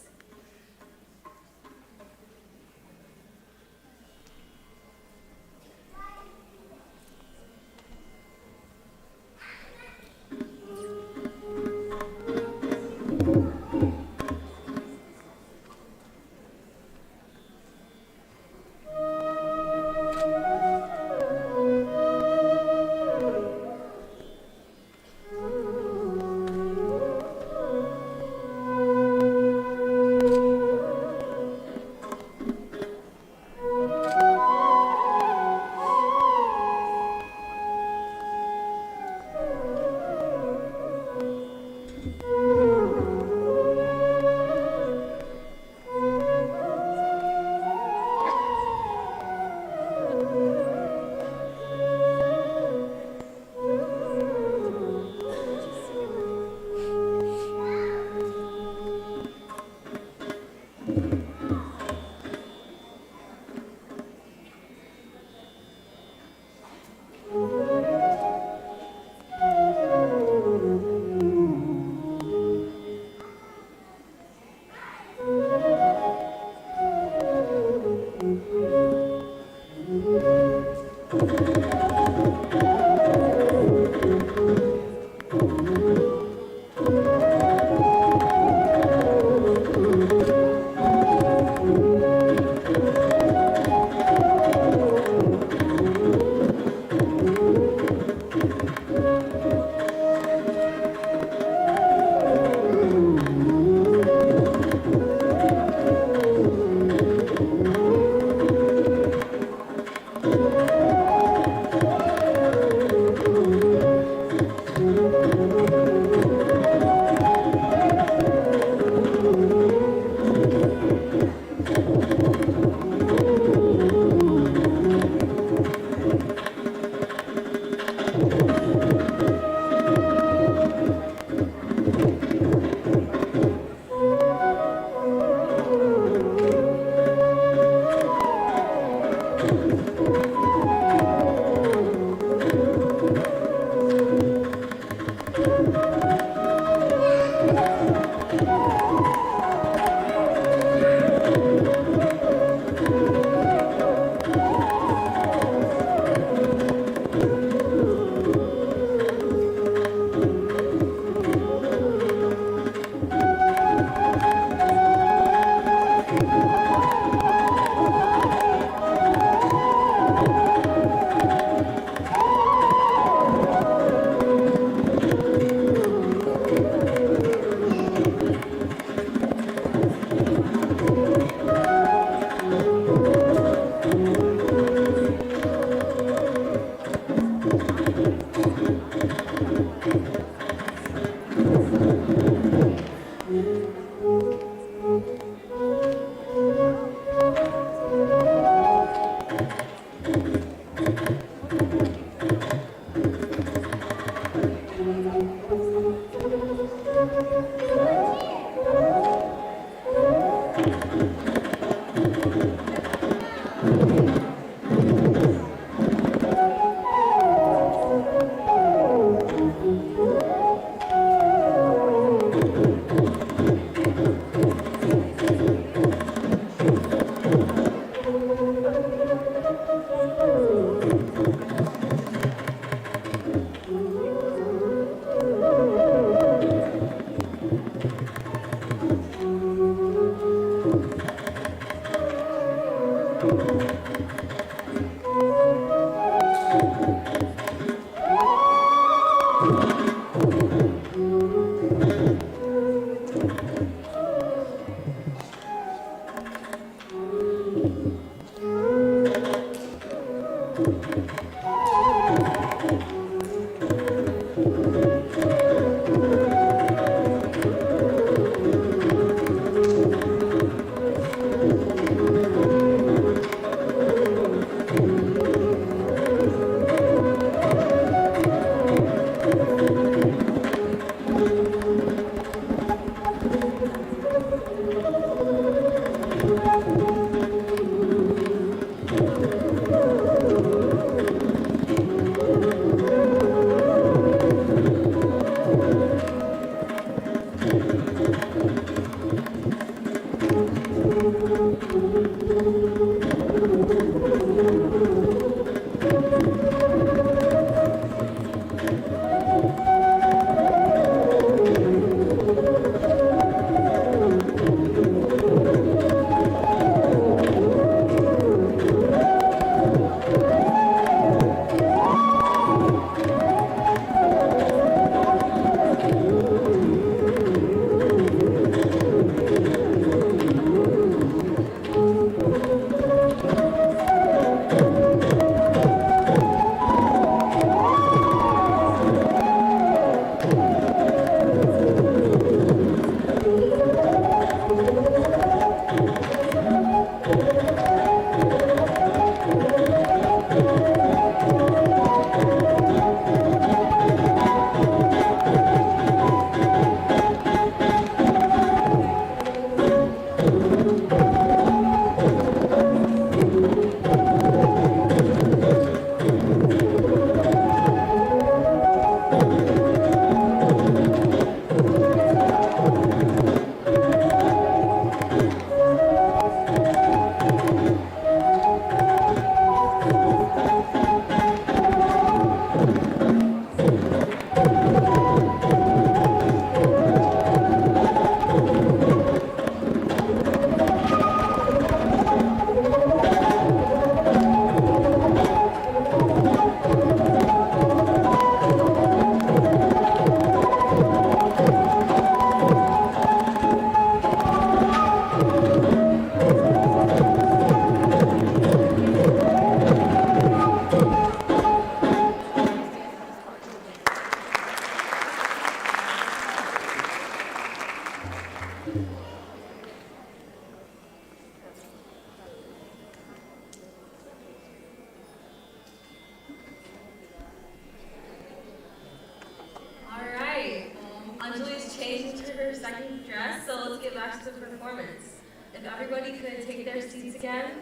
Anjali's changed into her second dress, so let's get back to the performance. If everybody could take their seats again.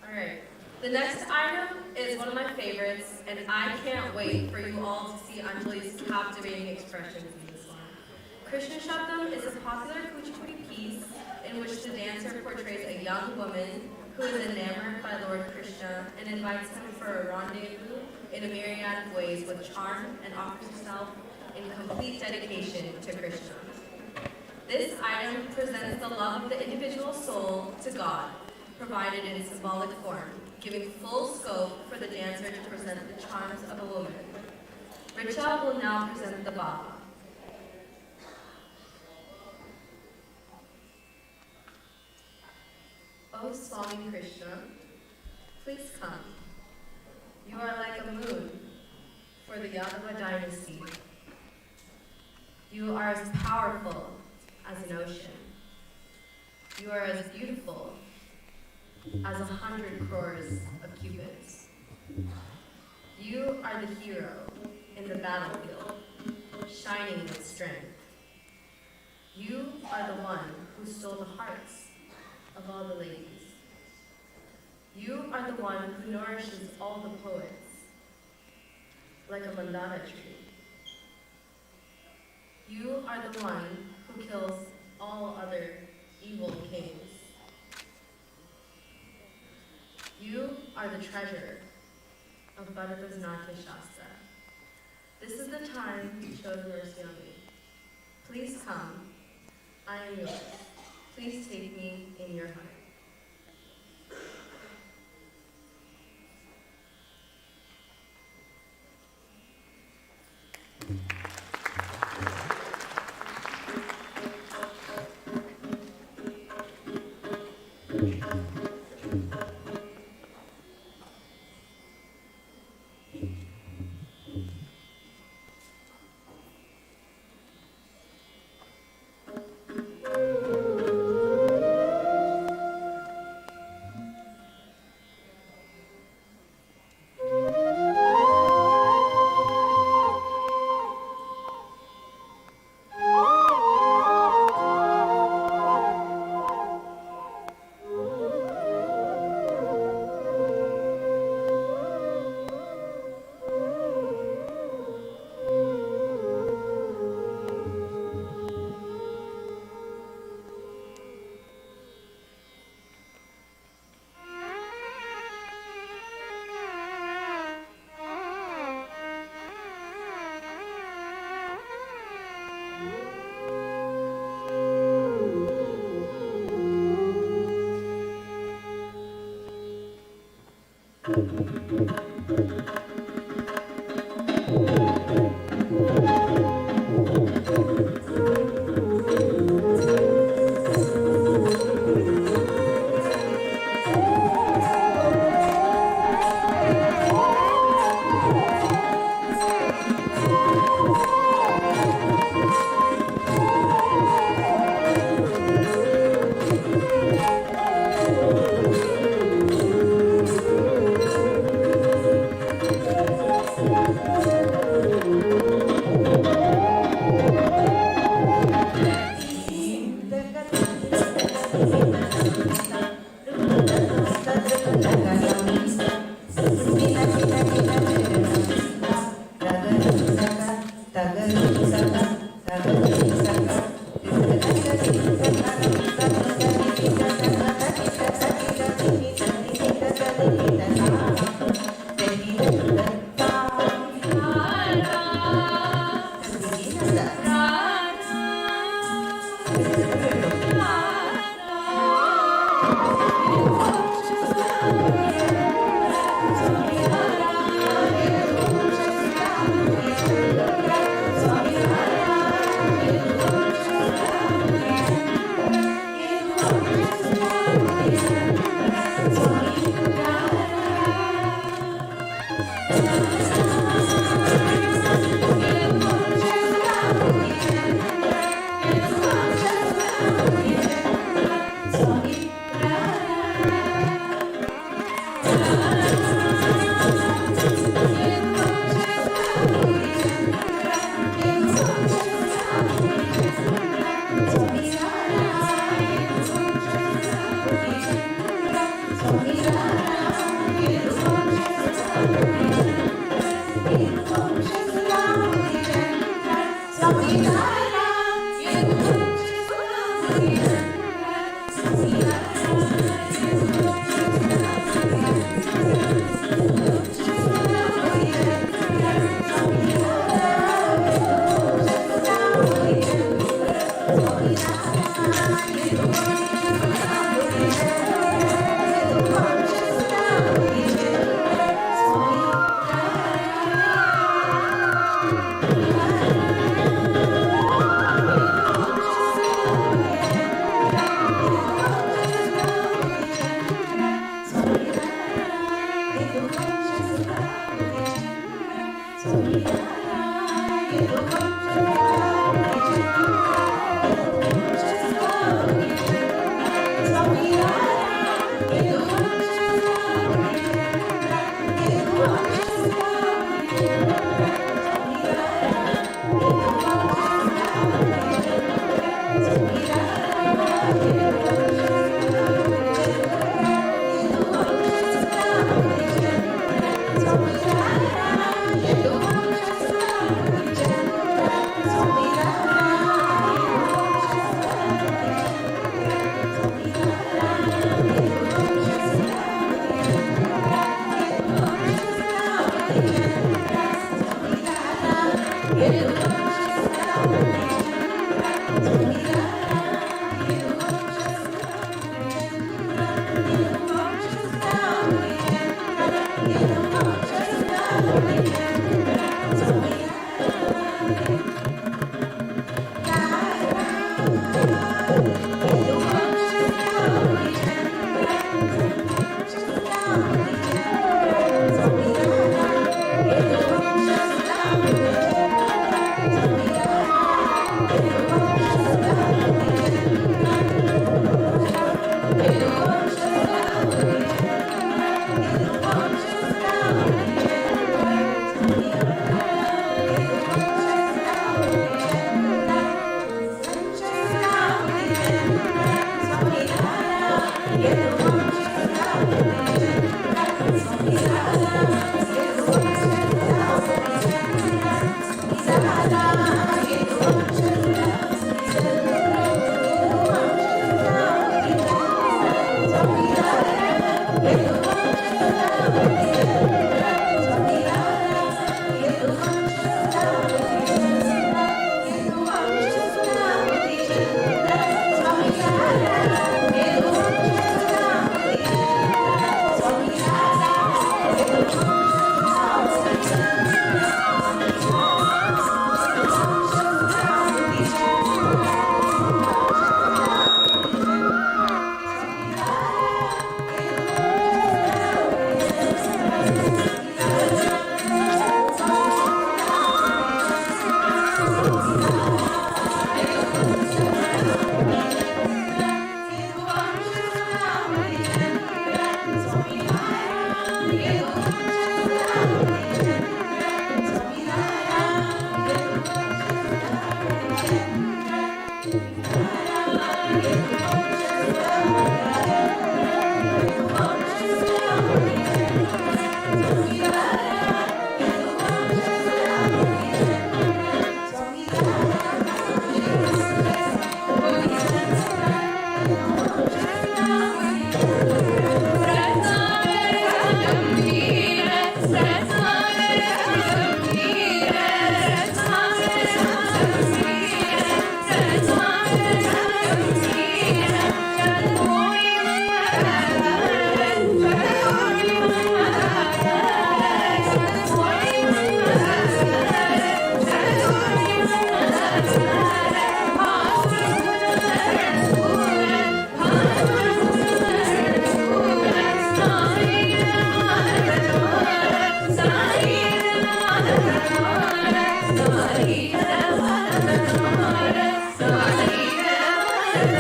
Alright, the next item is one of my favorites, and I can't wait for you all to see Anjali's captivating expressions in this one. Krishna Shabdam is a popular Kuchipudi piece in which the dancer portrays a young woman who is enamored by Lord Krishna and invites him for a rendezvous in a myriad of ways with charm and offers herself in complete dedication to Krishna. This item presents the love of the individual soul to God, provided in symbolic form, giving full scope for the dancer to present the charms of a woman. Richa will now present the Baba. O Swami Krishna, please come. You are like a moon for the Yadava dynasty. You are as powerful as an ocean. You are as beautiful as 100 crores of cupids. You are the hero in the battlefield, shining with strength. You are the one who stole the hearts of all the ladies. You are the one who nourishes all the poets, like a mandala tree. You are the one who kills all other evil kings. You are the treasure of Bharat's Natya Shastra. This is the time to show the mercy on me. Please come. I am yours. Please take me in your heart.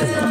Thank you.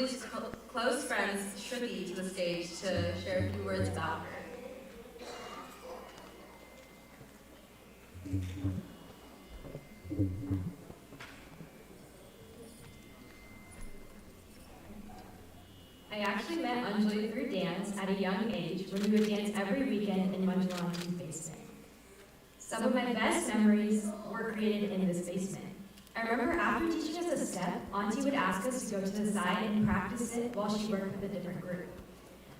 Anjali's close friends Shruti to the stage to share a few words about her. I actually met Anjali through dance at a young age when we would dance every weekend in Manjalani's basement. Some of my best memories were created in this basement. I remember after teaching us a step, Auntie would ask us to go to the side and practice it while she worked with a different group.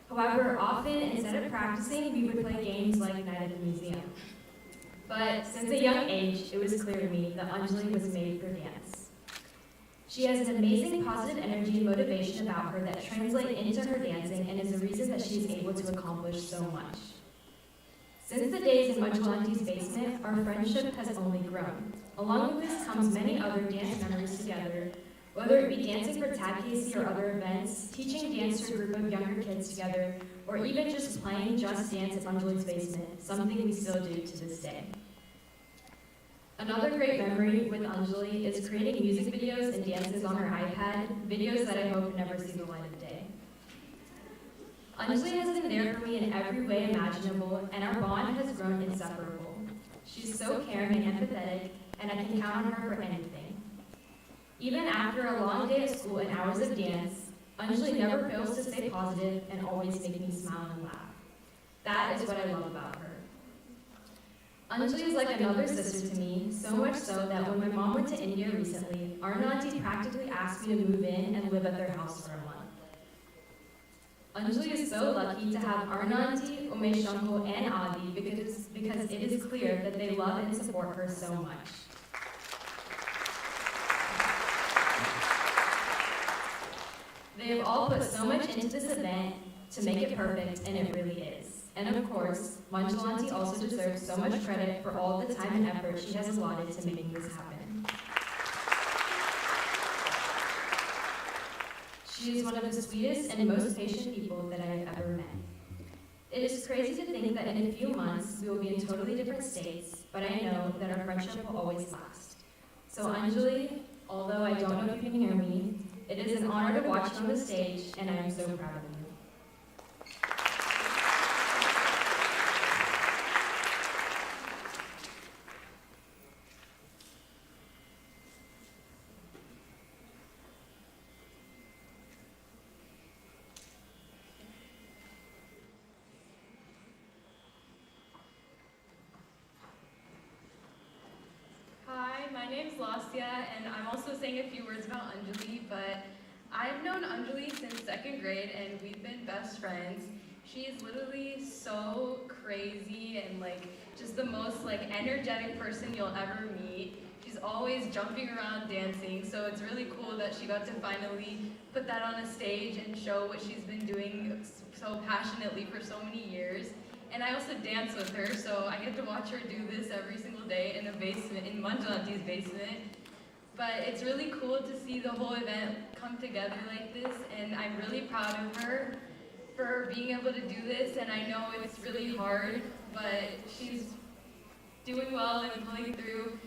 However, often, instead of practicing, we would play games like Night at the Museum. But since a young age, it was clear to me that Anjali was made for dance. She has an amazing positive energy and motivation about her that translate into her dancing and is the reason that she is able to accomplish so much. Since the days in Anjali's basement, our friendship has only grown. Along with this comes many other dance memories together, whether it be dancing for Tag Casey or other events, teaching dance to a group of younger kids together, or even just playing Just Dance at Anjali's basement, something we still do to this day. Another great memory with Anjali is creating music videos and dances on her iPad, videos that I hope never see the light of day. Anjali has been there for me in every way imaginable, and our bond has grown inseparable. She's so caring and empathetic, and I can count on her for anything. Even after a long day at school and hours of dance, Anjali never fails to stay positive and always make me smile and laugh. That is what I love about her. Anjali is like another sister to me, so much so that when my mom went to India recently, our auntie practically asked me to move in and live at their house for a month. Anjali is so lucky to have our auntie, Umesh uncle, and Adi because it is clear that they love and support her so much. They have all put so much into this event to make it perfect, and it really is. And of course, Manjalanti also deserves so much credit for all the time and effort she has allotted to making this happen. She is one of the sweetest and most patient people that I have ever met. It is crazy to think that in a few months we will be in totally different states, but I know that our friendship will always last. So Anjali, although I don't know if you can hear me, it is an honor to watch you on the stage, and I am so proud of you. Hi, my name's Lasya, and I'm also saying a few words about Anjali, but I've known Anjali since 2nd grade, and we've been best friends. She is literally so crazy and just the most energetic person you'll ever meet. She's always jumping around dancing, so it's really cool that she got to finally put that on a stage and show what she's been doing so passionately for so many years. And I also dance with her, so I get to watch her do this every single day in the basement, in Manjalanti's basement. But it's really cool to see the whole event come together like this, and I'm really proud of her for being able to do this, and I know it's really hard, but she's doing well and pulling through,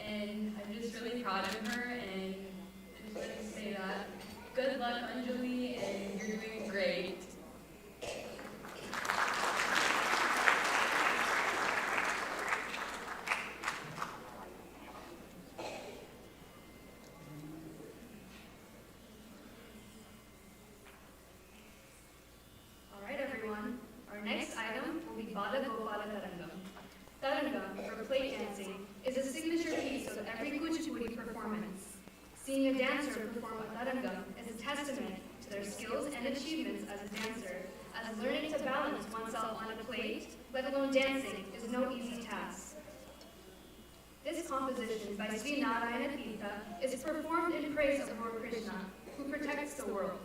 and I'm just really proud of her, and I just want to say that. Good luck, Anjali, and you're doing great. Next item will be Bada Gopala Tarangam. Tarangam, or plate dancing, is a signature piece of every Kuchipudi performance. Seeing a dancer perform a Tarangam is a testament to their skills and achievements as a dancer, as learning to balance oneself on a plate, let alone dancing, is no easy task. This composition by Sri Narayana Tirtha is performed in praise of Lord Krishna, who protects the world.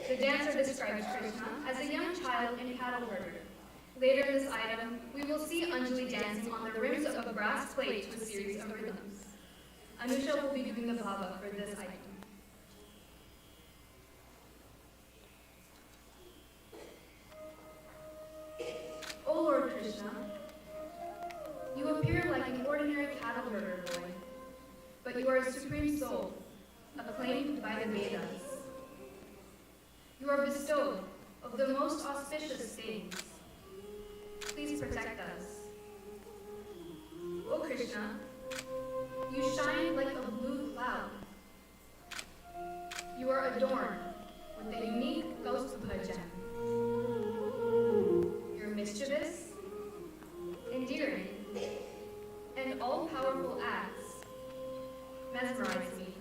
The dancer describes Krishna as a young child in cattle herder. Later in this item, we will see Anjali dancing on the rims of a brass plate to a series of rhythms. Anusha will be doing the bhava for this item. O Lord Krishna, you appear like an ordinary cattle herder boy, but you are a supreme soul, acclaimed by the Vedas. are bestowed of the most auspicious things. Please protect us. O Krishna, you shine like a blue cloud. You are adorned with the unique Kaustubha gem. Your mischievous, endearing, and all-powerful acts mesmerize me.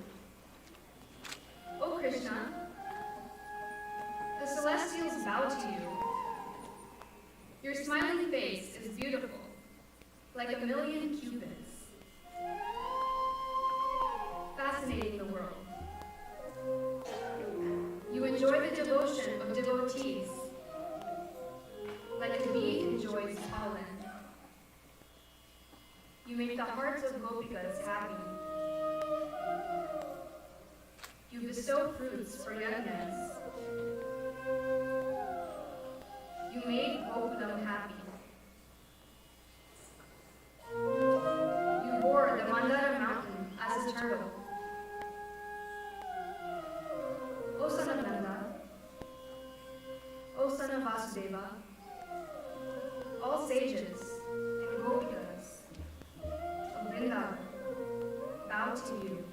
O Krishna, the celestials bow to you. Your smiling face is beautiful, like a million cupids, fascinating the world. You enjoy the devotion of devotees, like a bee enjoys pollen. You make the hearts of gopikas happy. You bestow fruits for yajnas. You made Gokulam happy. You bore the Mandara mountain as a turtle. O son of Nanda, O son of Vasudeva, all sages and gopikas of Vrindavan bow to you.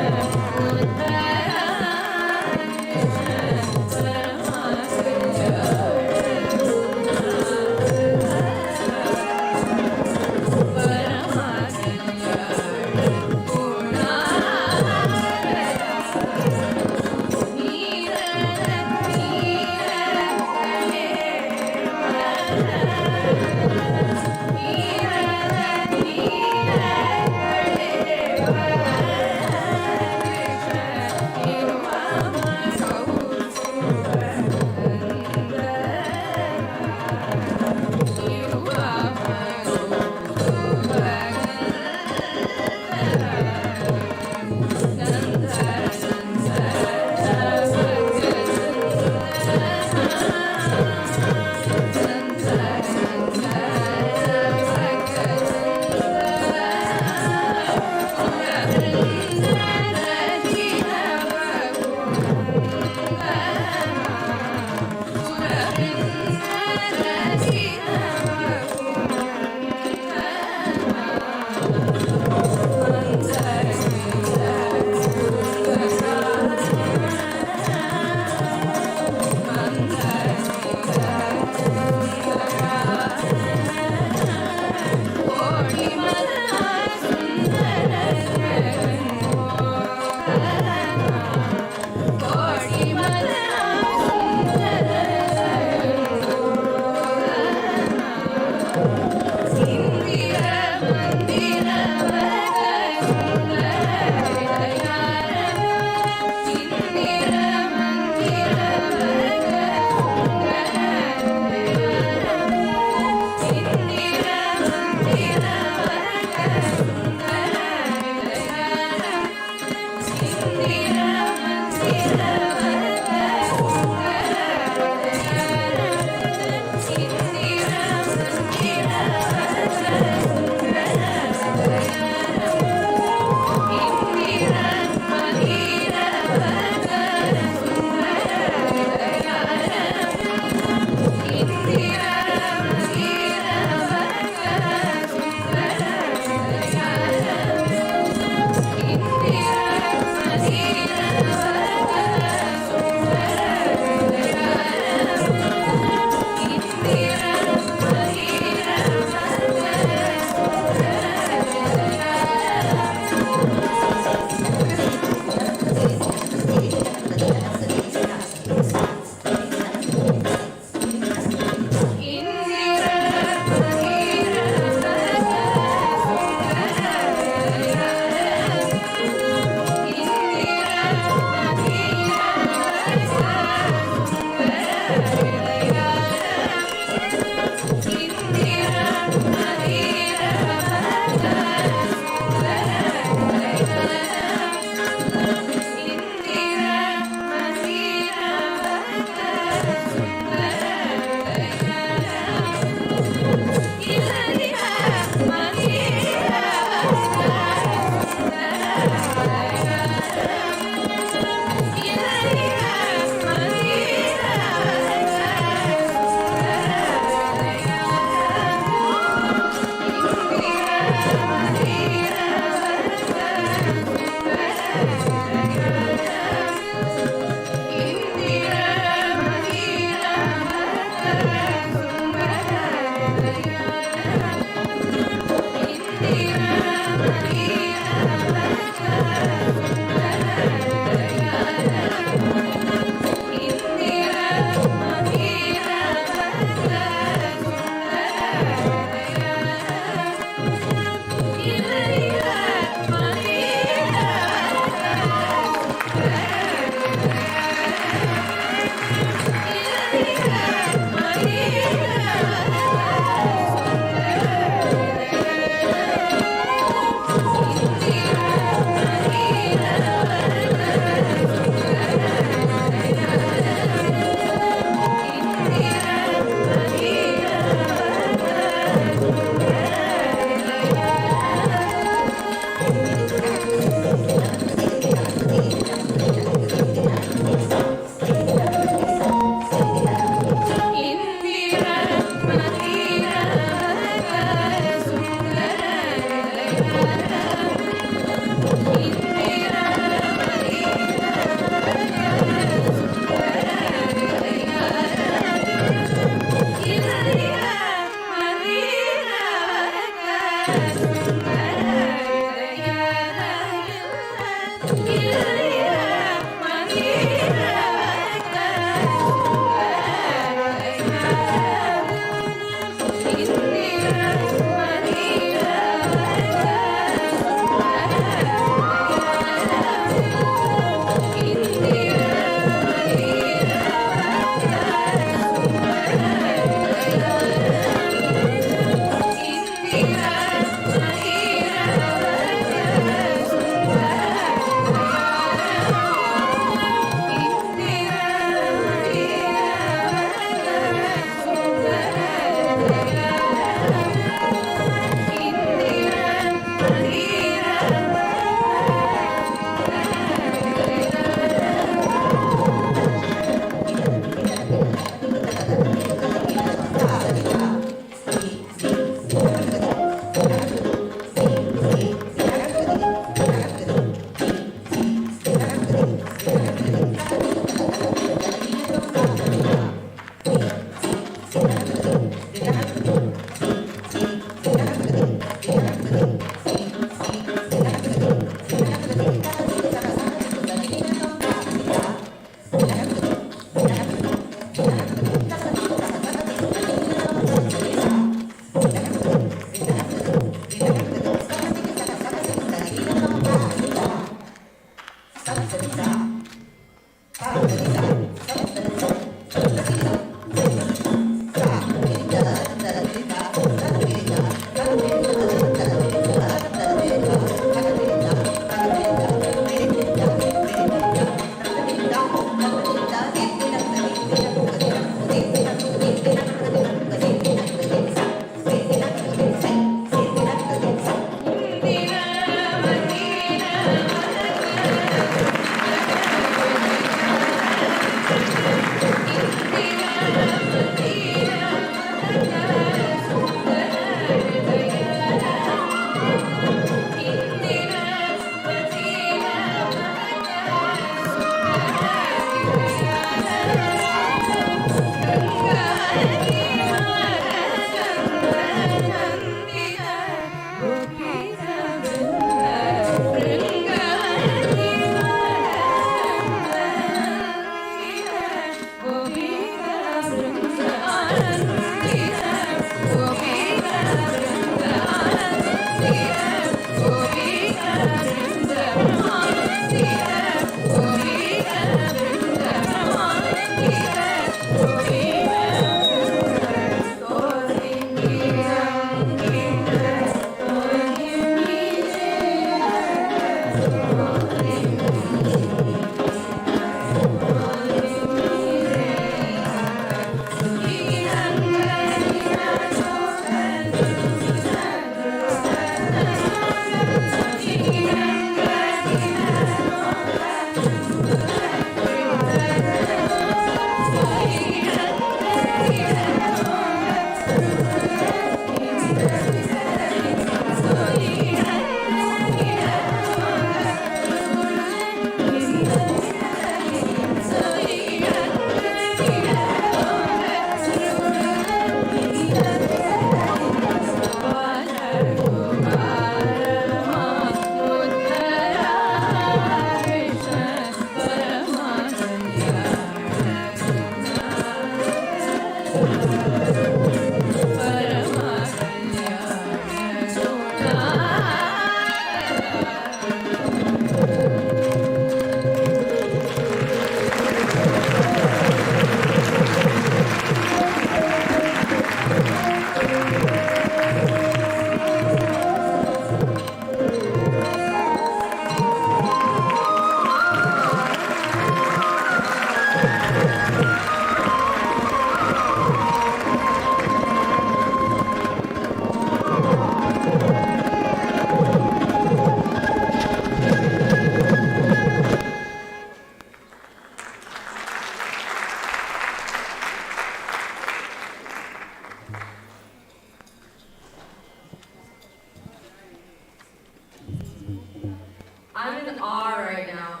car right now.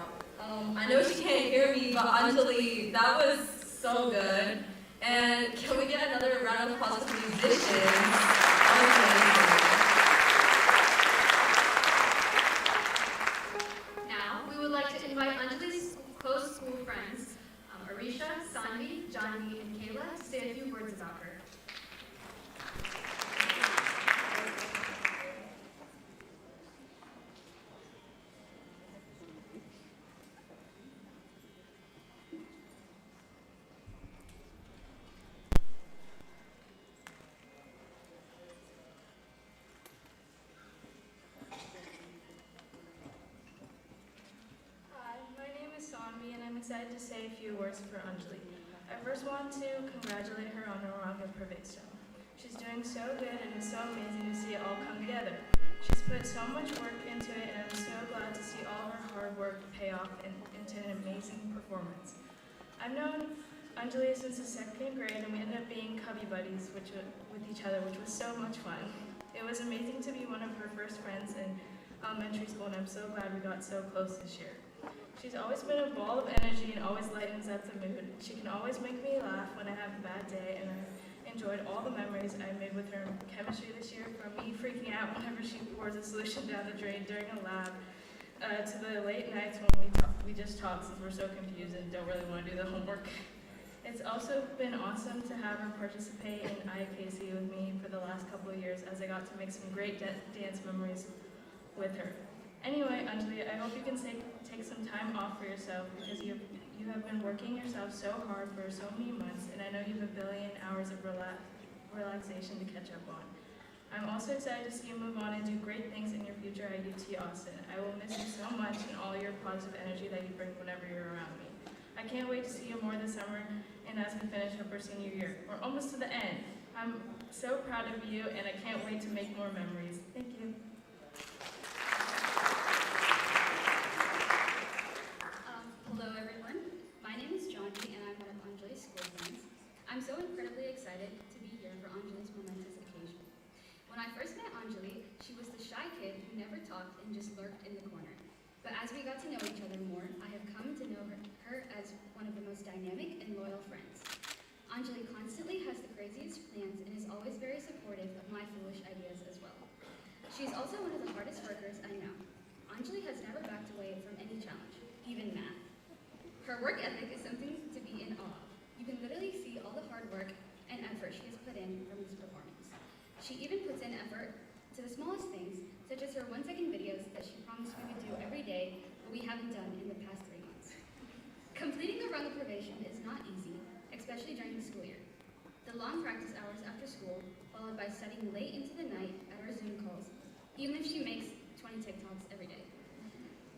I know she can't hear me, but Anjali, that was so good. And can we get another round of applause for the musicians? Now, we would like to invite Anjali's close school friends, Arisha, Sanvi, Johnny, and Kayla, to say a few words about her. Excited to say a few words for Anjali. I first want to congratulate her on her Rangapravesam. She's doing so good and it's so amazing to see it all come together. She's put so much work into it and I'm so glad to see all her hard work pay off into an amazing performance. I've known Anjali since the 2nd grade and we ended up being cubby buddies with each other, which was so much fun. It was amazing to be one of her first friends in elementary school and I'm so glad we got so close this year. She's always been a ball of energy and always lightens up the mood. She can always make me laugh when I have a bad day, and I enjoyed all the memories I made with her in chemistry this year, from me freaking out whenever she pours a solution down the drain during a lab, to the late nights when we just talk since we're so confused and don't really want to do the homework. It's also been awesome to have her participate in IAKC with me for the last couple of years, as I got to make some great dance memories with her. Anyway, Anjali, I hope you can take some time off for yourself because you have been working yourself so hard for so many months, and I know you have a billion hours of relaxation to catch up on. I'm also excited to see you move on and do great things in your future at UT Austin. I will miss you so much and all your positive energy that you bring whenever you're around me. I can't wait to see you more this summer and as we finish up our senior year. We're almost to the end. I'm so proud of you and I can't wait to make more memories. Thank you. Hello everyone, my name is Johnny and I'm one of Anjali's school friends. I'm so incredibly excited to be here for Anjali's momentous occasion. When I first met Anjali, she was the shy kid who never talked and just lurked in the corner. But as we got to know each other more, I have come to know her as one of the most dynamic and loyal friends. Anjali constantly has the craziest plans and is always very supportive of my foolish ideas as well. She's also one of the hardest workers I know. Anjali has never backed away from any challenge, even math. Her work ethic is something to be in awe of. You can literally see all the hard work and effort she has put in from this performance. She even puts in effort to the smallest things, such as her 1-second videos that she promised we would do every day, but we haven't done in the past 3 months. Completing the Rangapravesam is not easy, especially during the school year. The long practice hours after school, followed by studying late into the night at our Zoom calls, even if she makes 20 TikToks every day.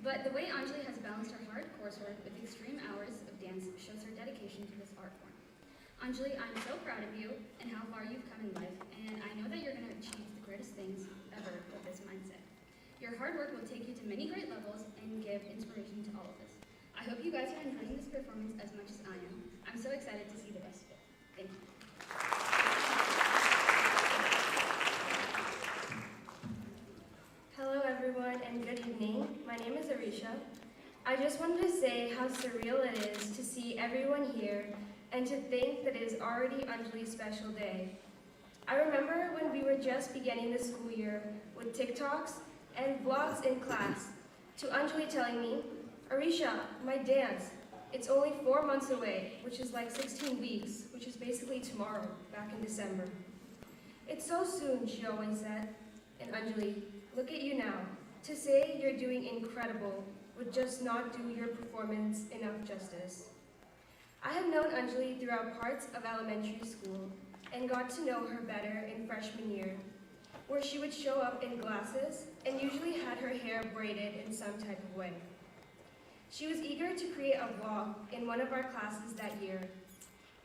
But the way Anjali has balanced her hard coursework with extreme hours of dance shows her dedication to this art form. Anjali, I'm so proud of you and how far you've come in life, and I know that you're going to achieve the greatest things ever with this mindset. Your hard work will take you to many great levels and give inspiration to all of us. I hope you guys are enjoying this performance as much as I am. I'm so excited to see the rest of it. Thank you. Hello everyone and good evening. My name is Arisha. I just wanted to say how surreal it is to see everyone here and to think that it is already Anjali's special day. I remember when we were just beginning the school year with TikToks and vlogs in class, to Anjali telling me, Arisha, my dance, it's only 4 months away, which is like 16 weeks, which is basically tomorrow, back in December. It's so soon, she always said. And Anjali, look at you now. To say you're doing incredible would just not do your performance enough justice. I have known Anjali throughout parts of elementary school and got to know her better in freshman year, where she would show up in glasses and usually had her hair braided in some type of way. She was eager to create a vlog in one of our classes that year,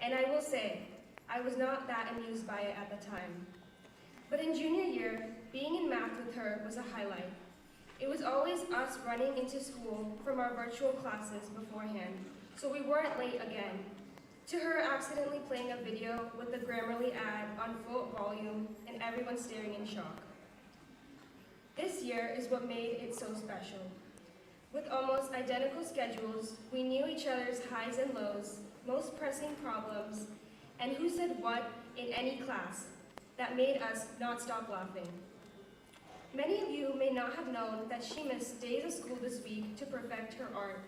and I will say, I was not that amused by it at the time. But in junior year, being in math with her was a highlight. It was always us running into school from our virtual classes beforehand, so we weren't late again. To her accidentally playing a video with the Grammarly ad on full volume and everyone staring in shock. This year is what made it so special. With almost identical schedules, we knew each other's highs and lows, most pressing problems, and who said what in any class that made us not stop laughing. Many of you may not have known that she missed days of school this week to perfect her art.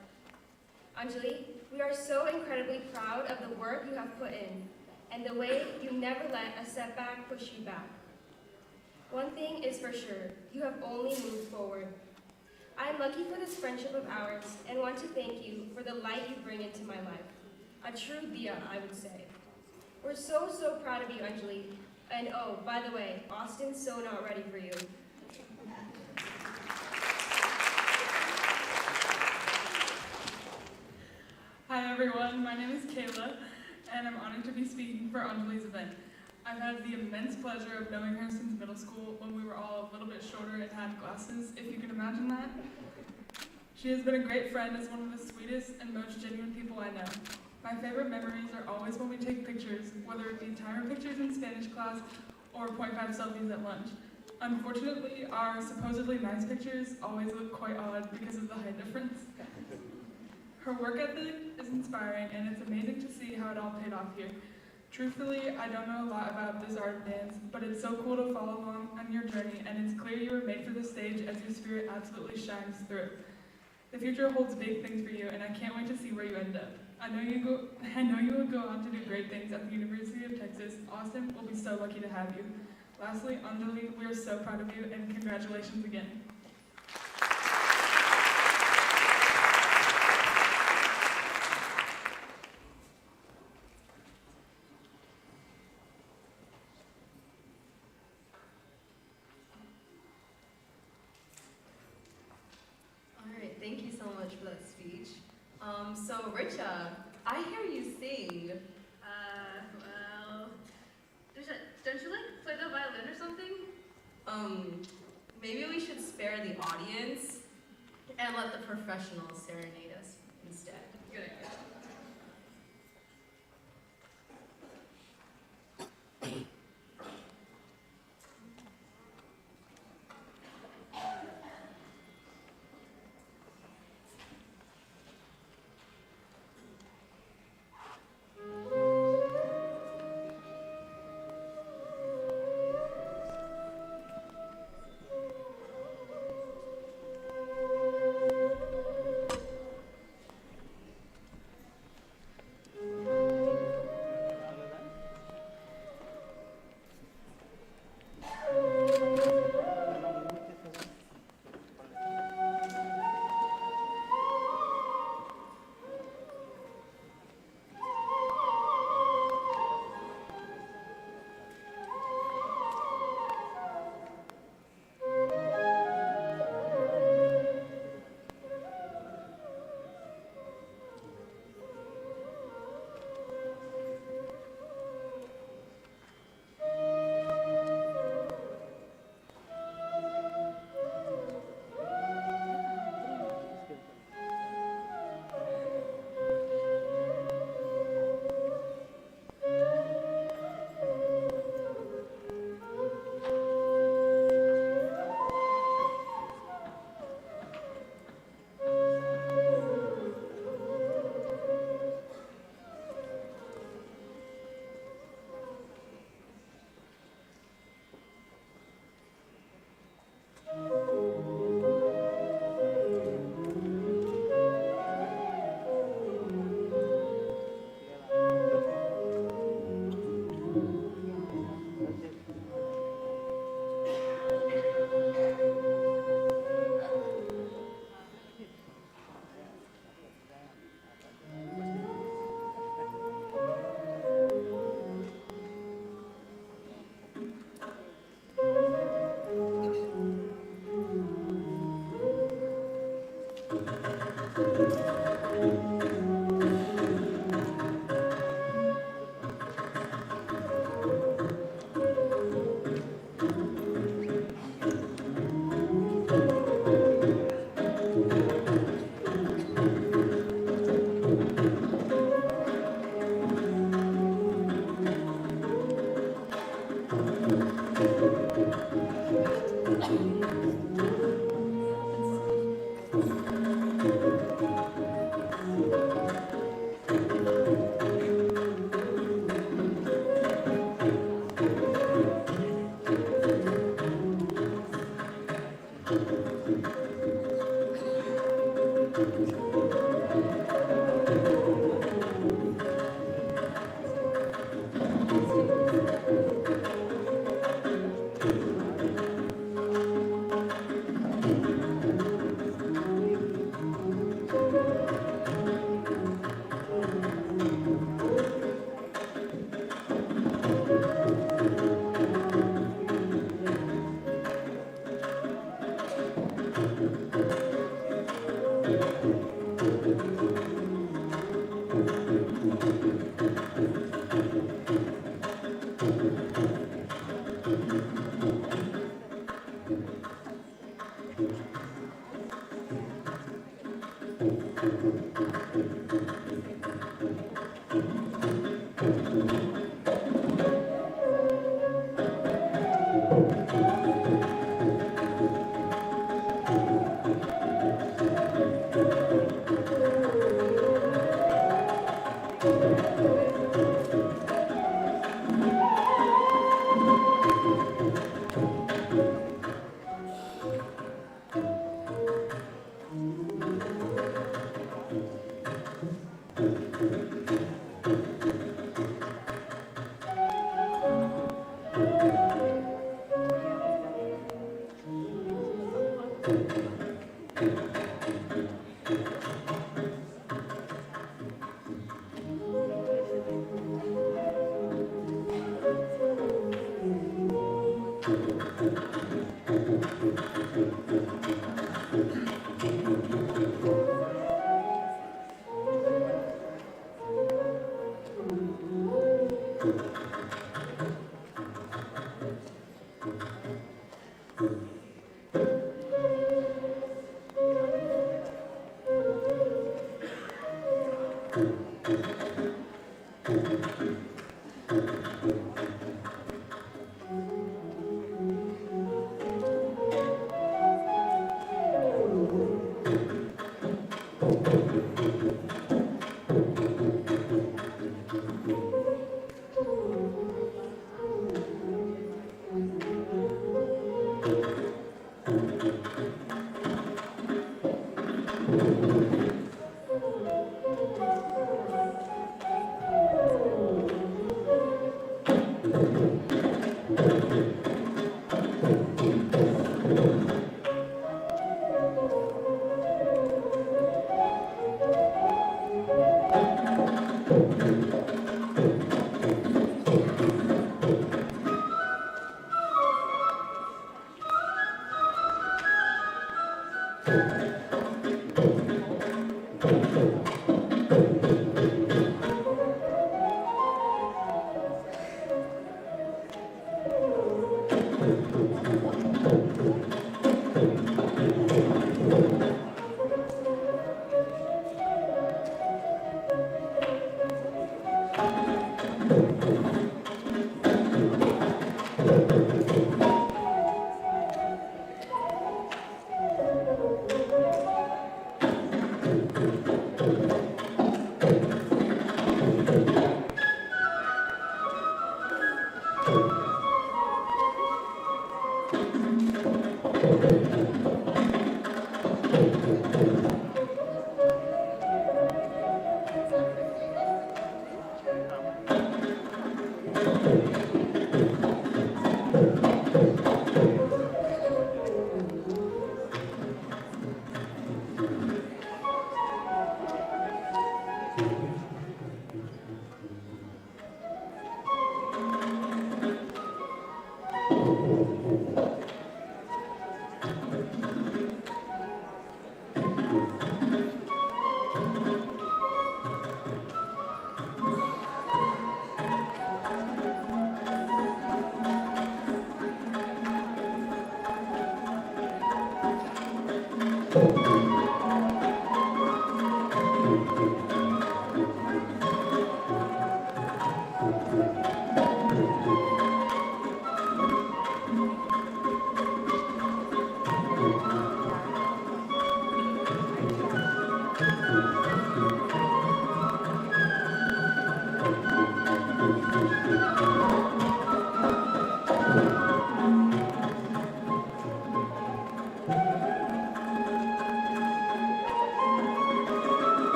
Anjali, we are so incredibly proud of the work you have put in and the way you never let a setback push you back. One thing is for sure, you have only moved forward. I am lucky for this friendship of ours and want to thank you for the light you bring into my life. A true diya, I would say. We're so proud of you, Anjali. And oh, by the way, Austin's so not ready for you. Hi everyone, my name is Kayla, and I'm honored to be speaking for Anjali's event. I've had the immense pleasure of knowing her since middle school when we were all a little bit shorter and had glasses, if you can imagine that. She has been a great friend as one of the sweetest and most genuine people I know. My favorite memories are always when we take pictures, whether it be timer pictures in Spanish class or 0.5 selfies at lunch. Unfortunately, our supposedly nice pictures always look quite odd because of the height difference. Her work ethic is inspiring, and it's amazing to see how it all paid off here. Truthfully, I don't know a lot about this art and dance, but it's so cool to follow along on your journey, and it's clear you were made for this stage as your spirit absolutely shines through. The future holds big things for you, and I can't wait to see where you end up. I know you will go on to do great things at the University of Texas. Austin will be so lucky to have you. Lastly, Anjali, we are so proud of you, and congratulations again. Thank you so much for that speech. So Richa, I hear you sing. Well, don't you like play the violin or something? Maybe we should spare the audience and let the professionals serenade us instead. Good idea.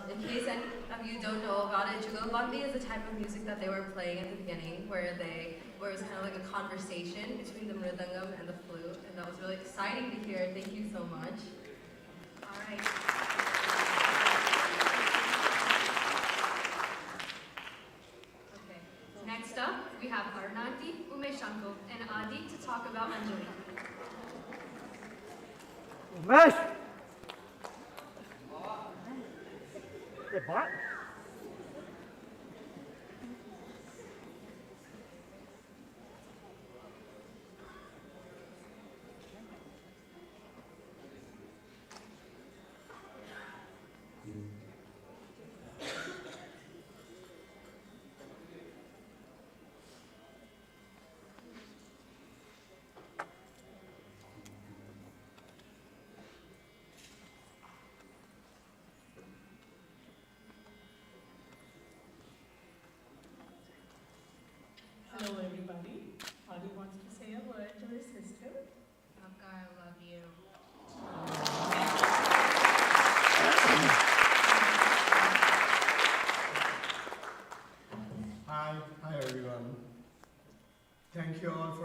In case any of you don't know about it, Jugalbandi is a type of music that they were playing at the beginning where it was kind of like a conversation between the mridangam and the flute, and that was really exciting to hear. Thank you so much. All right. Okay. Next up, we have Arnanti, Umeshanko, and Adi to talk about Anjali. Umesh! What?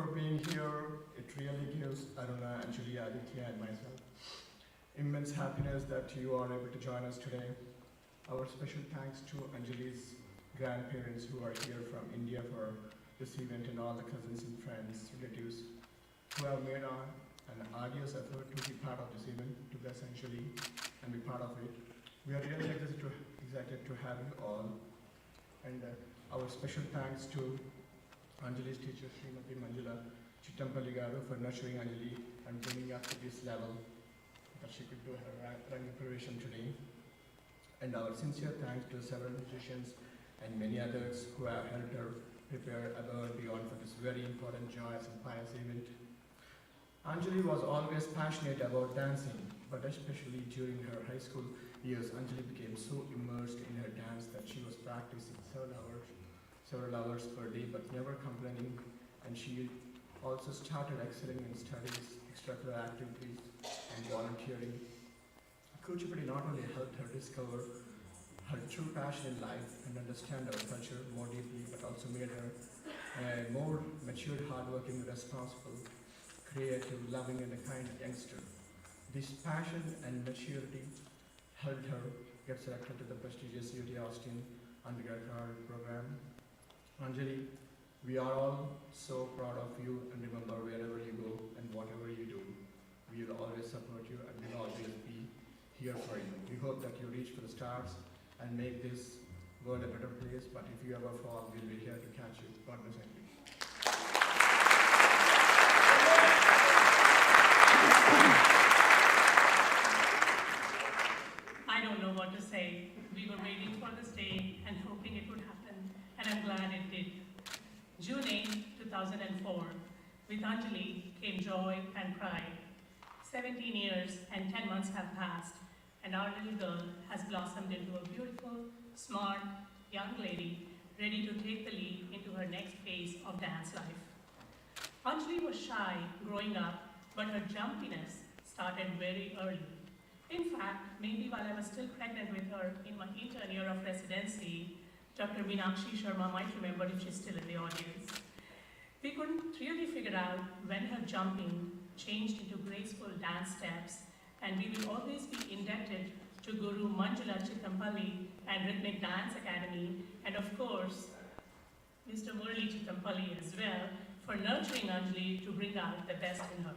for being here. It really gives Aruna, Anjali, Aditya, and myself immense happiness that you are able to join us today. Our special thanks to Anjali's grandparents who are here from India for this event, and all the cousins and friends, relatives who have made an arduous effort to be part of this event, to bless Anjali and be part of it. We are really excited to have you all. And our special thanks to Anjali's teacher, Srimati Manjula Chittampalli Garu, for nurturing Anjali and bringing up to this level that she could do her Rangapravesam today. And our sincere thanks to several musicians and many others who have helped her prepare above and beyond for this very important, joyous and pious event. Anjali was always passionate about dancing, but especially during her high school years, Anjali became so immersed in her dance that she was practicing several hours per day, but never complaining. And she also started excelling in studies, extracurricular activities, and volunteering. Kuchipudi not only helped her discover her true passion in life and understand our culture more deeply, but also made her a more matured, hardworking, responsible, creative, loving, and a kind youngster. This passion and maturity helped her get selected to the prestigious UT Austin undergraduate program. Anjali, we are all so proud of you, and remember, wherever you go and whatever you do, we will always support you and we will always be here for you. We hope that you reach for the stars and make this world a better place, but if you ever fall, we'll be here to catch you. God bless you. I don't know what to say. We were waiting for this day and hoping it would happen, and I'm glad it did. June 8, 2004, with Anjali came joy and pride. 17 years and 10 months have passed, and our little girl has blossomed into a beautiful, smart, young lady ready to take the lead into her next phase of dance life. Anjali was shy growing up, but her jumpiness started very early. In fact, maybe while I was still pregnant with her in my intern year of residency, Dr. Meenakshi Sharma might remember if she's still in the audience. We couldn't really figure out when her jumping changed into graceful dance steps, and we will always be indebted to Guru Manjula Chittampalli and Rhythmic Dance Academy, and of course, Mr. Murali Chittampalli as well, for nurturing Anjali to bring out the best in her.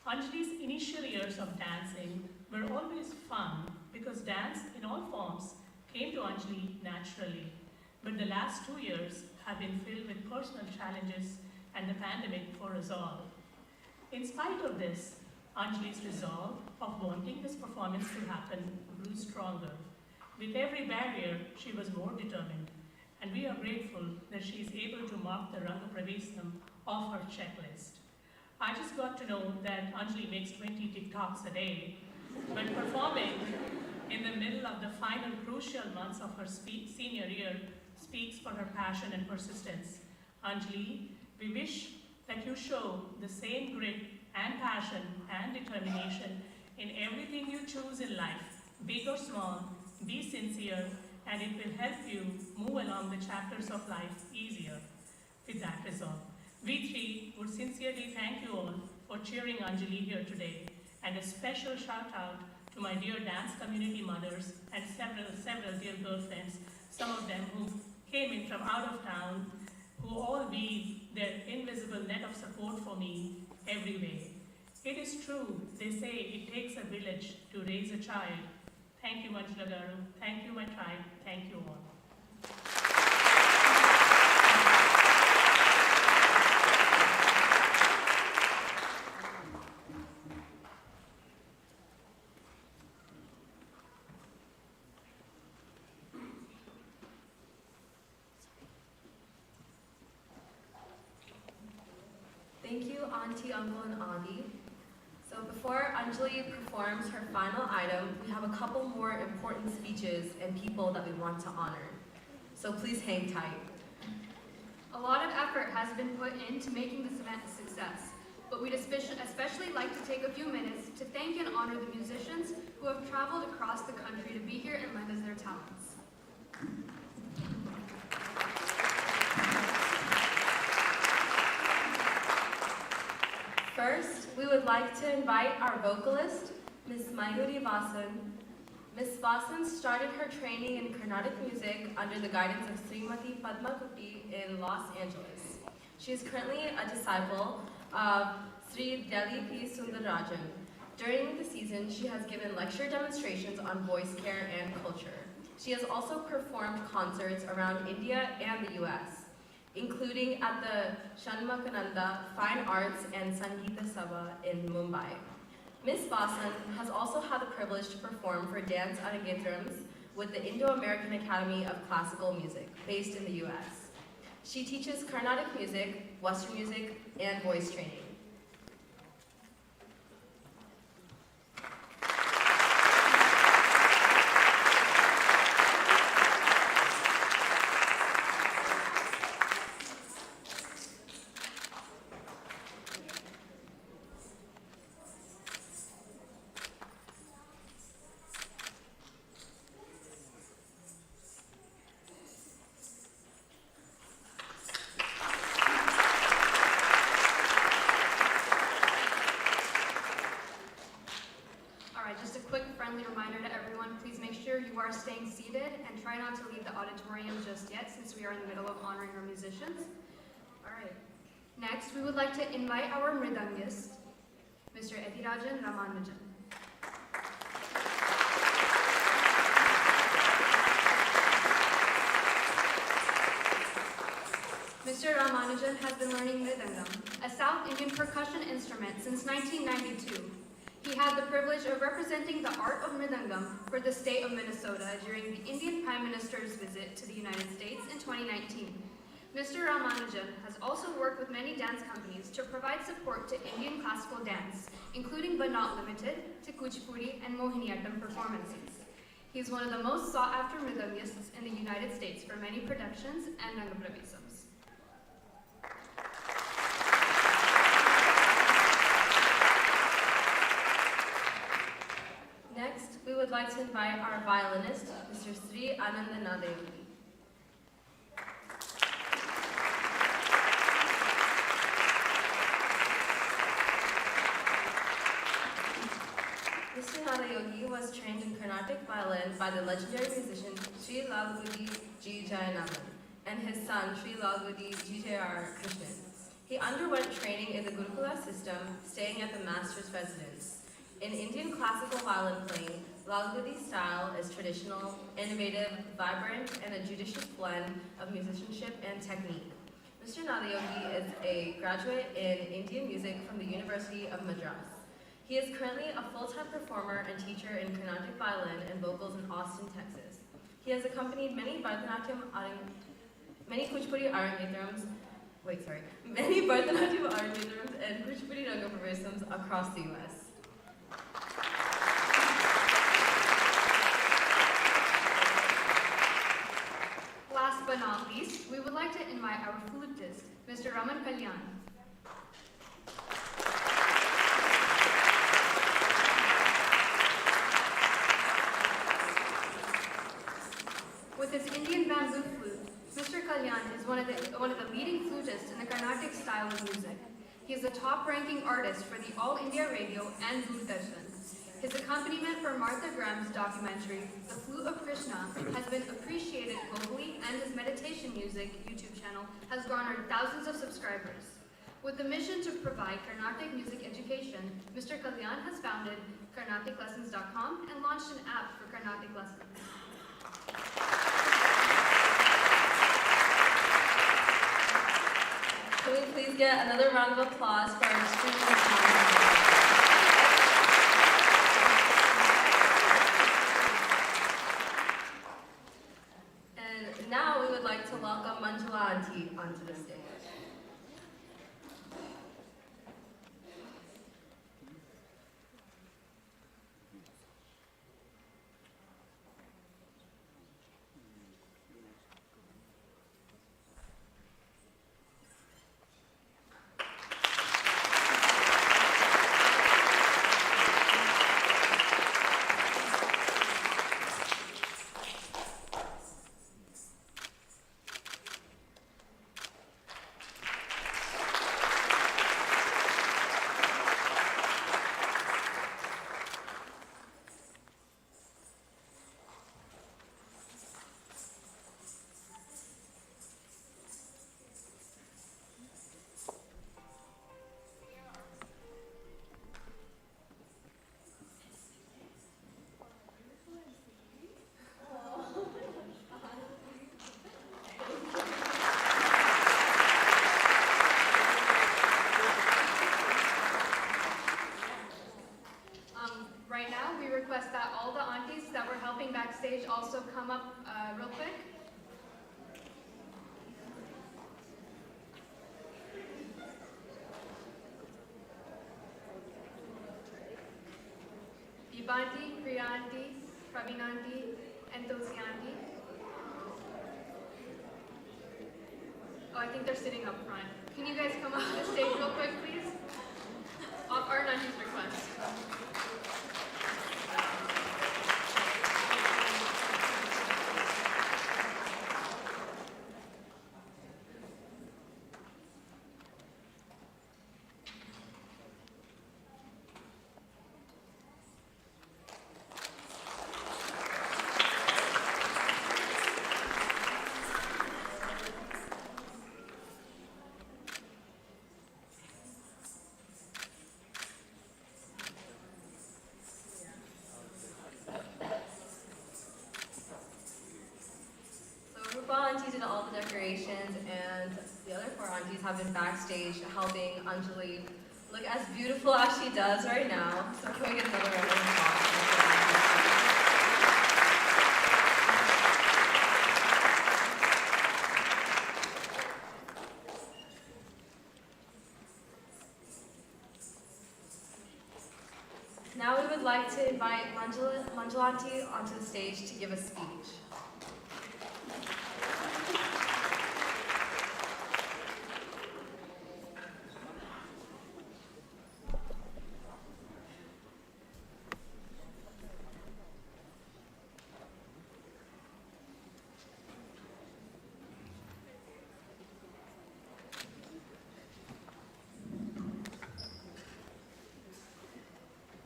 Anjali's initial years of dancing were always fun because dance in all forms came to Anjali naturally, but the last 2 years have been filled with personal challenges and the pandemic for us all. In spite of this, Anjali's resolve of wanting this performance to happen grew stronger. With every barrier, she was more determined, and we are grateful that she is able to mark the Rangapravesam off her checklist. I just got to know that Anjali makes 20 TikToks a day, but performing in the middle of the final crucial months of her senior year speaks for her passion and persistence. Anjali, we wish that you show the same grit and passion and determination in everything you choose in life, big or small. Be sincere, and it will help you move along the chapters of life easier. With that resolve, we three would sincerely thank you all for cheering Anjali here today, and a special shout out to my dear dance community mothers and several dear girlfriends, some of them who came in from out of town, who all weave their invisible net of support for me every way. It is true, they say it takes a village to raise a child. Thank you, Manjula Garu. Thank you, my tribe. Thank you all. Thank you, Auntie, Uncle, and Adi. So before Anjali performs her final item, we have a couple more important speeches and people that we want to honor. So please hang tight. A lot of effort has been put into making this event a success, but we'd especially like to take a few minutes to thank and honor the musicians who have traveled across the country to be here and lend us their talents. First, we would like to invite our vocalist, Ms. Mayuri Vasan. Ms. Vasan started her training in Carnatic music under the guidance of Srimati Padma Kuti in Los Angeles. She is currently a disciple of Sri Delhi P. Sundarajan. During the season, she has given lecture demonstrations on voice care and culture. She has also performed concerts around India and the US, including at the Shanmakananda Fine Arts and Sangeeta Sabha in Mumbai. Ms. Vasan has also had the privilege to perform for dance arangetrams with the Indo-American Academy of Classical Music, based in the US. She teaches Carnatic music, Western music, and voice training. You are staying seated and try not to leave the auditorium just yet since we are in the middle of honoring our musicians. All right. Next, we would like to invite our mridangist, Mr. Ethirajan Ramanujan. Mr. Ramanujan has been learning mridangam, a South Indian percussion instrument, since 1992. He had the privilege of representing the art of mridangam for the state of Minnesota during the Indian Prime Minister's visit to the United States in 2019. Mr. Ramanujan has also worked with many dance companies to provide support to Indian classical dance, including but not limited to Kuchipudi and Mohiniyattam performances. He is one of the most sought-after mridangists in the United States for many productions and Rangapravesams. Next, we would like to invite our violinist, Mr. Sri Anandanadevi. Mr. Nadayogi was trained in Carnatic violin by the legendary musician Sri Lalgudi G. Jayanathan and his son Sri Lalgudi G. J.R. Krishnan. He underwent training in the Gurukula system, staying at the master's residence. In Indian classical violin playing, Lalgudi style is traditional, innovative, vibrant, and a judicious blend of musicianship and technique. Mr. Nadayogi is a graduate in Indian music from the University of Madras. He is currently a full-time performer and teacher in Carnatic violin and vocals in Austin, Texas. He has accompanied many Kuchipudi arangetrams, many Baratham arangetrams and Kuchipudi Rangapravesams across the U.S. Last but not least, we would like to invite our flutist, Mr. Raman Kalyan. With his Indian bamboo flute, Mr. Kalyan is one of the leading flutists in the Carnatic style of music. He is a top-ranking artist for the All India Radio and Doordarshan. His accompaniment for Martha Graham's documentary, The Flute of Krishna, has been appreciated globally, and his meditation music YouTube channel has garnered thousands of subscribers. With the mission to provide Carnatic music education, Mr. Kalyan has founded CarnaticLessons.com and launched an app for Carnatic lessons. Can we please get another round of applause for our extremely talented. And now we would like to welcome Manjula Auntie onto the stage. also come up real quick. Vivanti, Priyanti, Pravinanti, and Tulsianti. Oh, I think they're sitting up front. Can you guys come up to the stage real quick, please? Off Arunanti's request. Auntie did all the decorations, and the other 4 aunties have been backstage helping Anjali look as beautiful as she does right now. So can we get another round of applause? Now we would like to invite Manjulanti onto the stage to give a speech.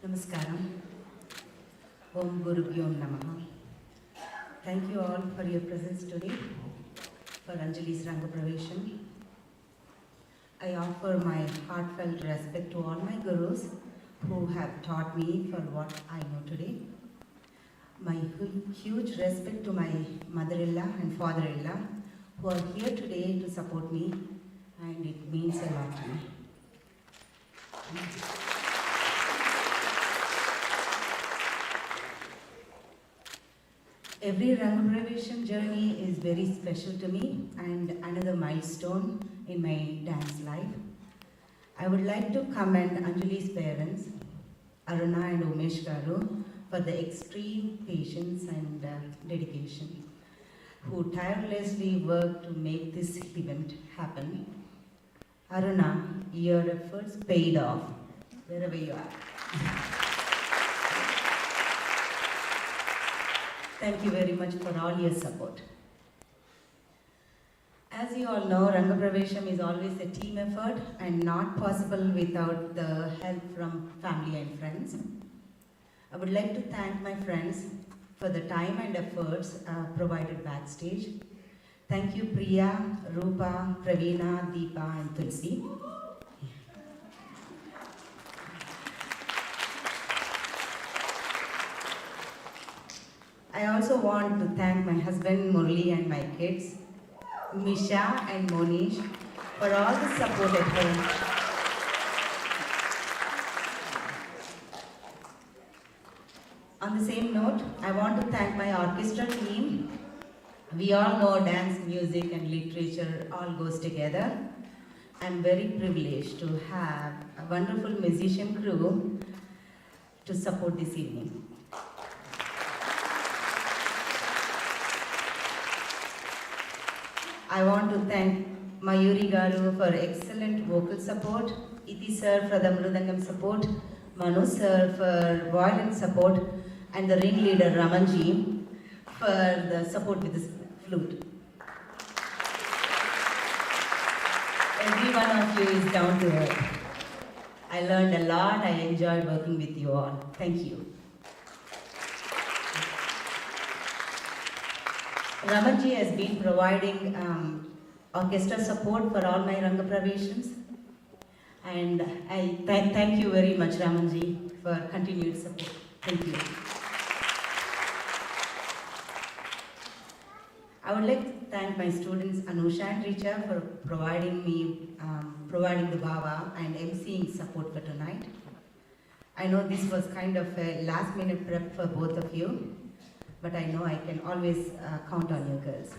Namaskaram. Om Gurubhyo Namaha. Thank you all for your presence today for Anjali's Rangapravesam. I offer my heartfelt respect to all my gurus who have taught me for what I know today. My huge respect to my mother-in-law and father-in-law who are here today to support me, and it means a lot to me. Every Rangapravesam journey is very special to me and another milestone in my dance life. I would like to commend Anjali's parents, Aruna and Umesh Garu, for the extreme patience and dedication, who tirelessly worked to make this event happen. Aruna, your efforts paid off, wherever you are. Thank you very much for all your support. As you all know, Rangapravesam is always a team effort and not possible without the help from family and friends. I would like to thank my friends for the time and efforts provided backstage. Thank you Priya, Rupa, Praveena, Deepa and Tulsi. I also want to thank my husband Murli and my kids, Misha and Monish, for all the support at home. On the same note, I want to thank my orchestra team. We all know dance, music and literature all goes together. I'm very privileged to have a wonderful musician crew to support this evening. I want to thank Mayuri Garu for excellent vocal support, Iti sir for the Mrudangam support, Manu sir for violin support, and the ringleader Ramanji for the support with the flute. Every one of you is down to earth. I learned a lot, I enjoyed working with you all. Thank you. Ramanji has been providing orchestra support for all my Rangapravesams, and I thank you very much, Ramanji, for continued support. Thank you. I would like to thank my students Anusha and Richa for providing the Baba and emceeing support for tonight. I know this was kind of a last minute prep for both of you. but I know I can always count on you girls.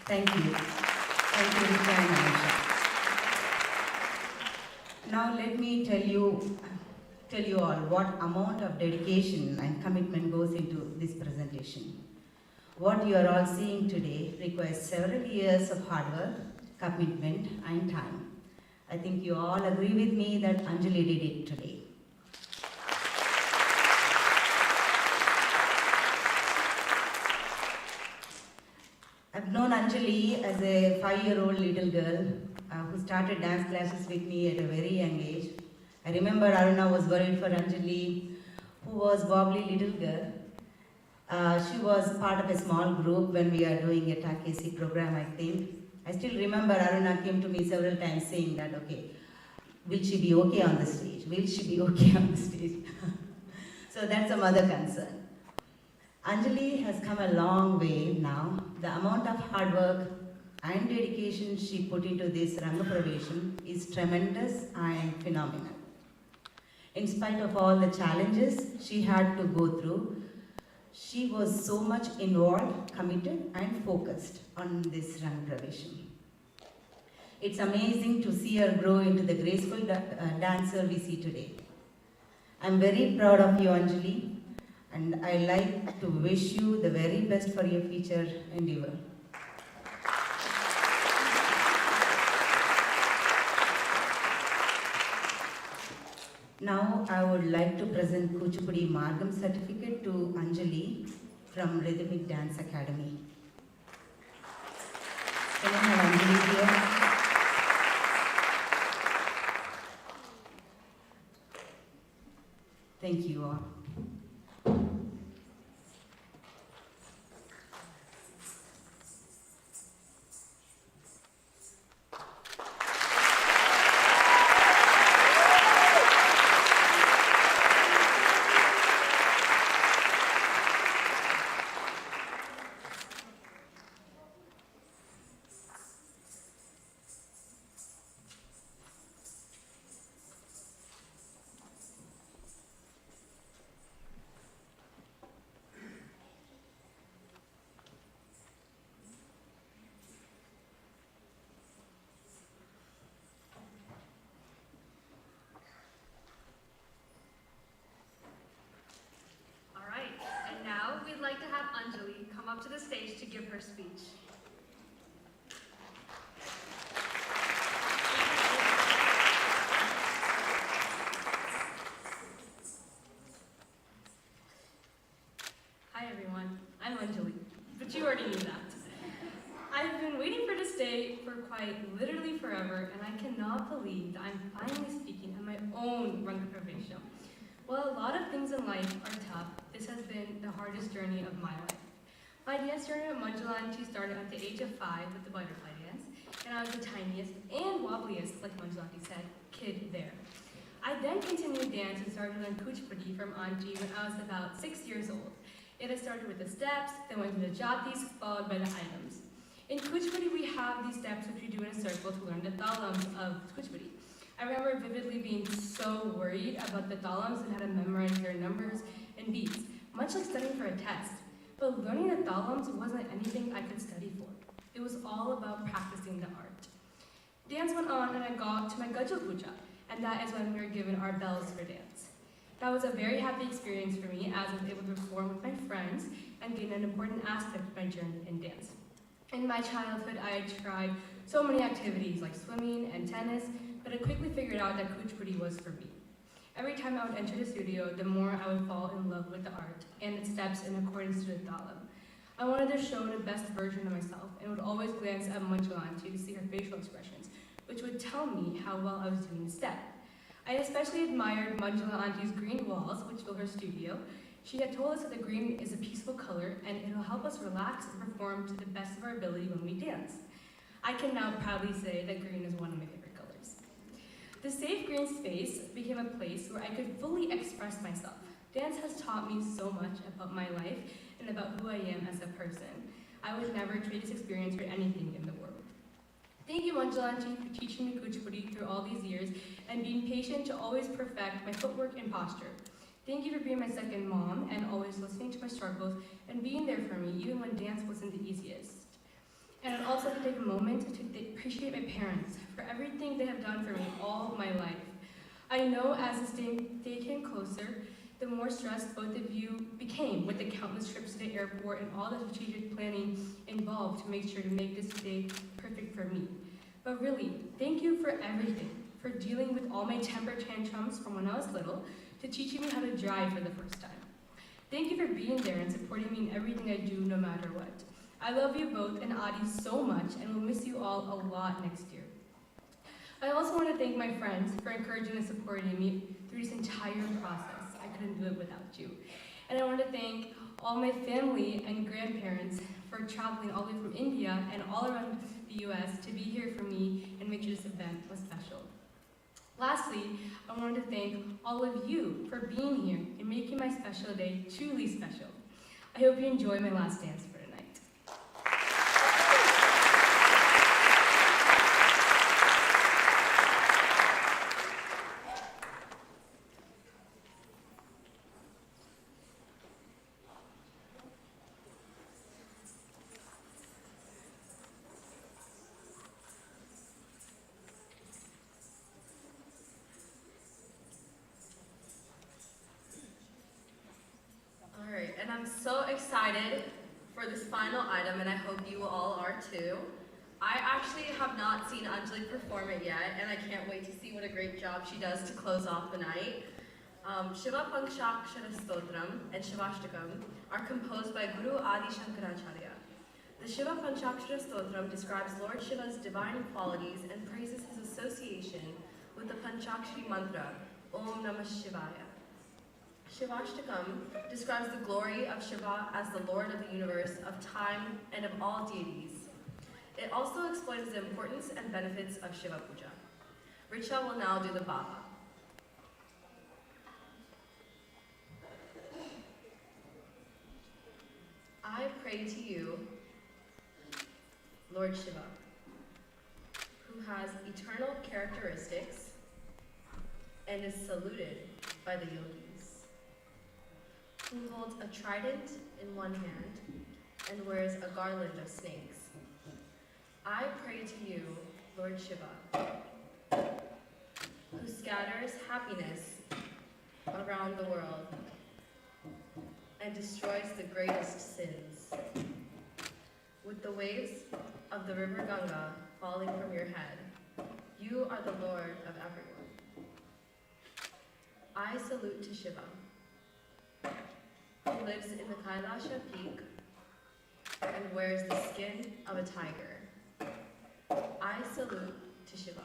Thank you. Thank you, Rita and Anisha. Now let me tell you all what amount of dedication and commitment goes into this presentation. What you are all seeing today requires several years of hard work, commitment and time. I think you all agree with me that Anjali did it today. I've known Anjali as a 5-year-old little girl who started dance classes with me at a very young age. I remember Aruna was worried for Anjali, who was a wobbly little girl. She was part of a small group when we are doing a Takesi program, I think. I still remember Aruna came to me several times saying that, okay, will she be okay on the stage? Will she be okay on the stage? So that's a mother concern. Anjali has come a long way now. The amount of hard work and dedication she put into this Rangapravesam is tremendous and phenomenal. In spite of all the challenges she had to go through, she was so much involved, committed and focused on this Rangapravesam. It's amazing to see her grow into the graceful dancer we see today. I'm very proud of you, Anjali, and I like to wish you the very best for your future endeavor. Now I would like to present Kuchipudi Margam certificate to Anjali from Rhythmic Dance Academy. Can I have Anjali here? Thank you all. We'd like to have Anjali come up to the stage to give her speech. Hi everyone, I'm Anjali, but you already knew that. I've been waiting for this day for quite literally forever, and I cannot believe that I'm finally speaking at my own Rangapravesam. While a lot of things in life are tough, this has been the hardest journey of my life. My dance journey with Manjulanti started at the age of 5 with the butterfly dance, and I was the tiniest and wobbliest, like Manjulanti said, kid there. I then continued dance and started on Kuchipudi from Auntie when I was about 6 years old. It had started with the steps, then went to the jatis, followed by the items. In Kuchipudi, we have these steps which we do in a circle to learn the talams of Kuchipudi. I remember vividly being so worried about the talams and how to memorize their numbers and beats, much like studying for a test. But learning the talams wasn't anything I could study for. It was all about practicing the art. Dance went on and I got to my Gajal Puja, and that is when we were given our bells for dance. That was a very happy experience for me as I was able to perform with my friends and gain an important aspect of my journey in dance. In my childhood, I had tried so many activities like swimming and tennis, but I quickly figured out that Kuchipudi was for me. Every time I would enter the studio, the more I would fall in love with the art and its steps in accordance to the talam. I wanted to show the best version of myself and would always glance at Manjulanti to see her facial expressions, which would tell me how well I was doing the step. I especially admired Manjulanti's green walls, which fill her studio. She had told us that the green is a peaceful color and it will help us relax and perform to the best of our ability when we dance. I can now proudly say that green is one of my favorite colors. The safe green space became a place where I could fully express myself. Dance has taught me so much about my life and about who I am as a person. I would never trade this experience for anything in the world. Thank you, Anjali, for teaching me Kuchipudi through all these years and being patient to always perfect my footwork and posture. Thank you for being my second mom and always listening to my struggles and being there for me even when dance wasn't the easiest. And I'd also like to take a moment to appreciate my parents for everything they have done for me all my life. I know as this day came closer, the more stressed both of you became with the countless trips to the airport and all the strategic planning involved to make sure to make this day perfect for me. But really, thank you for everything, for dealing with all my temper tantrums from when I was little to teaching me how to drive for the first time. Thank you for being there and supporting me in everything I do no matter what. I love you both and Adi so much and will miss you all a lot next year. I also want to thank my friends for encouraging and supporting me through this entire process. I couldn't do it without you. And I want to thank all my family and grandparents for traveling all the way from India and all around the US to be here for me and make sure this event was special. Lastly, I wanted to thank all of you for being here and making my special day truly special. I hope you enjoy my last dance for tonight. Alright, and I'm so excited for this final item, and I hope you all are too. I actually have not seen Anjali perform it yet, and I can't wait to see what a great job she does to close off the night. Shiva Panchakshara Stotram and Shivashtakam are composed by Guru Adi Shankaracharya. The Shiva Panchakshara Stotram describes Lord Shiva's divine qualities and praises his association with the Panchakshari mantra, Om Namah Shivaya. Shivashtakam describes the glory of Shiva as the Lord of the universe, of time, and of all deities. It also explains the importance and benefits of Shiva Puja. Richa will now do the Baba. I pray to you, Lord Shiva, who has eternal characteristics and is saluted by the yogis, who holds a trident in one hand and wears a garland of snakes. I pray to you, Lord Shiva, who scatters happiness around the world and destroys the greatest sins. With the waves of the river Ganga falling from your head, you are the Lord of everyone. I salute to Shiva, who lives in the Kailasha peak and wears the skin of a tiger. I salute to Shiva,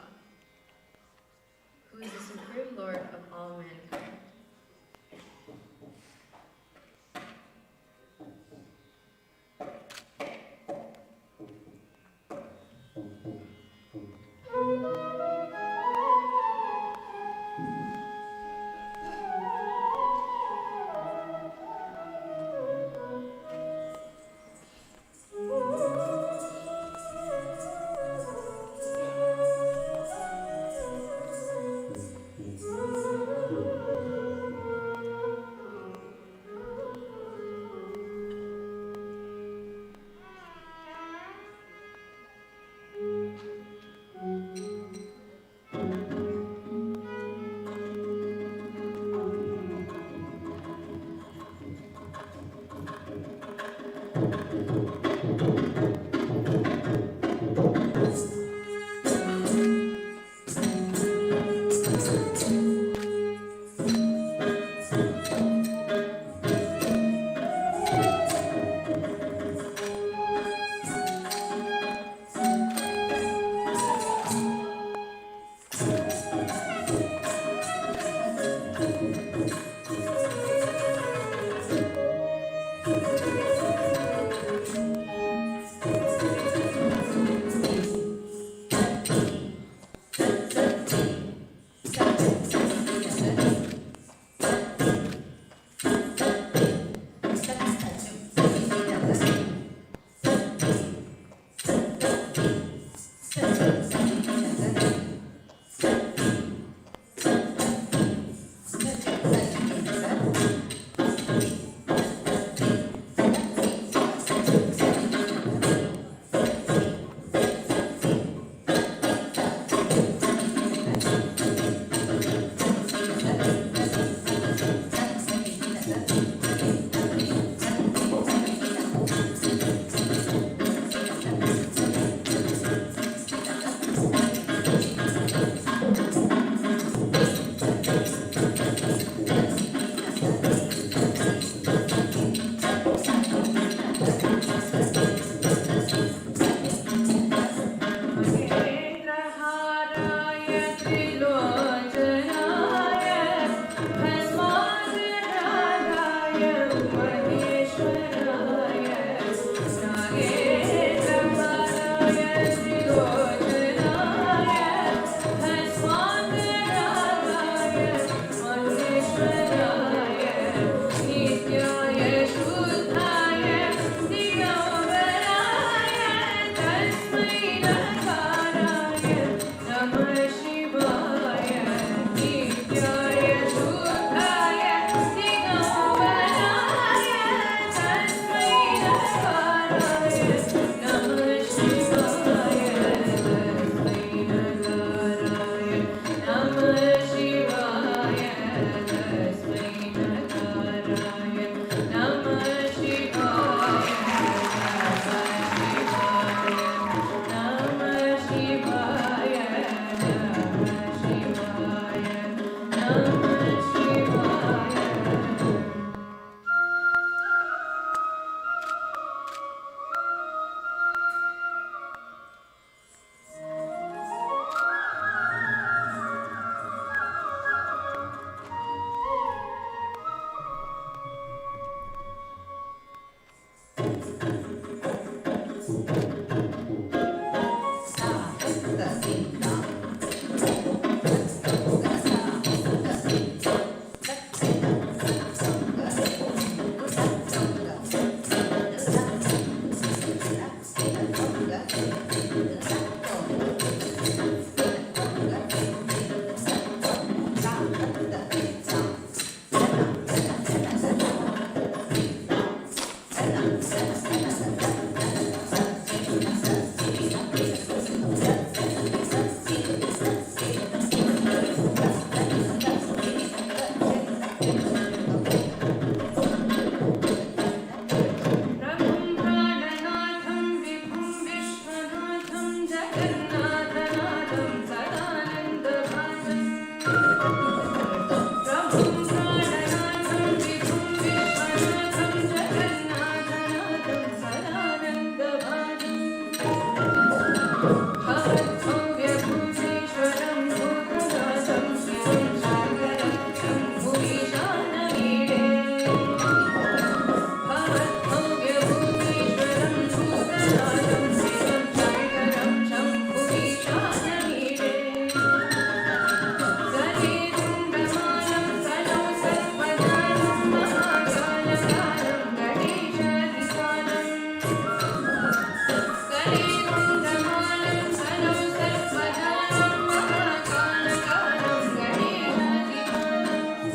who is the supreme Lord of all mankind.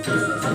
Bye.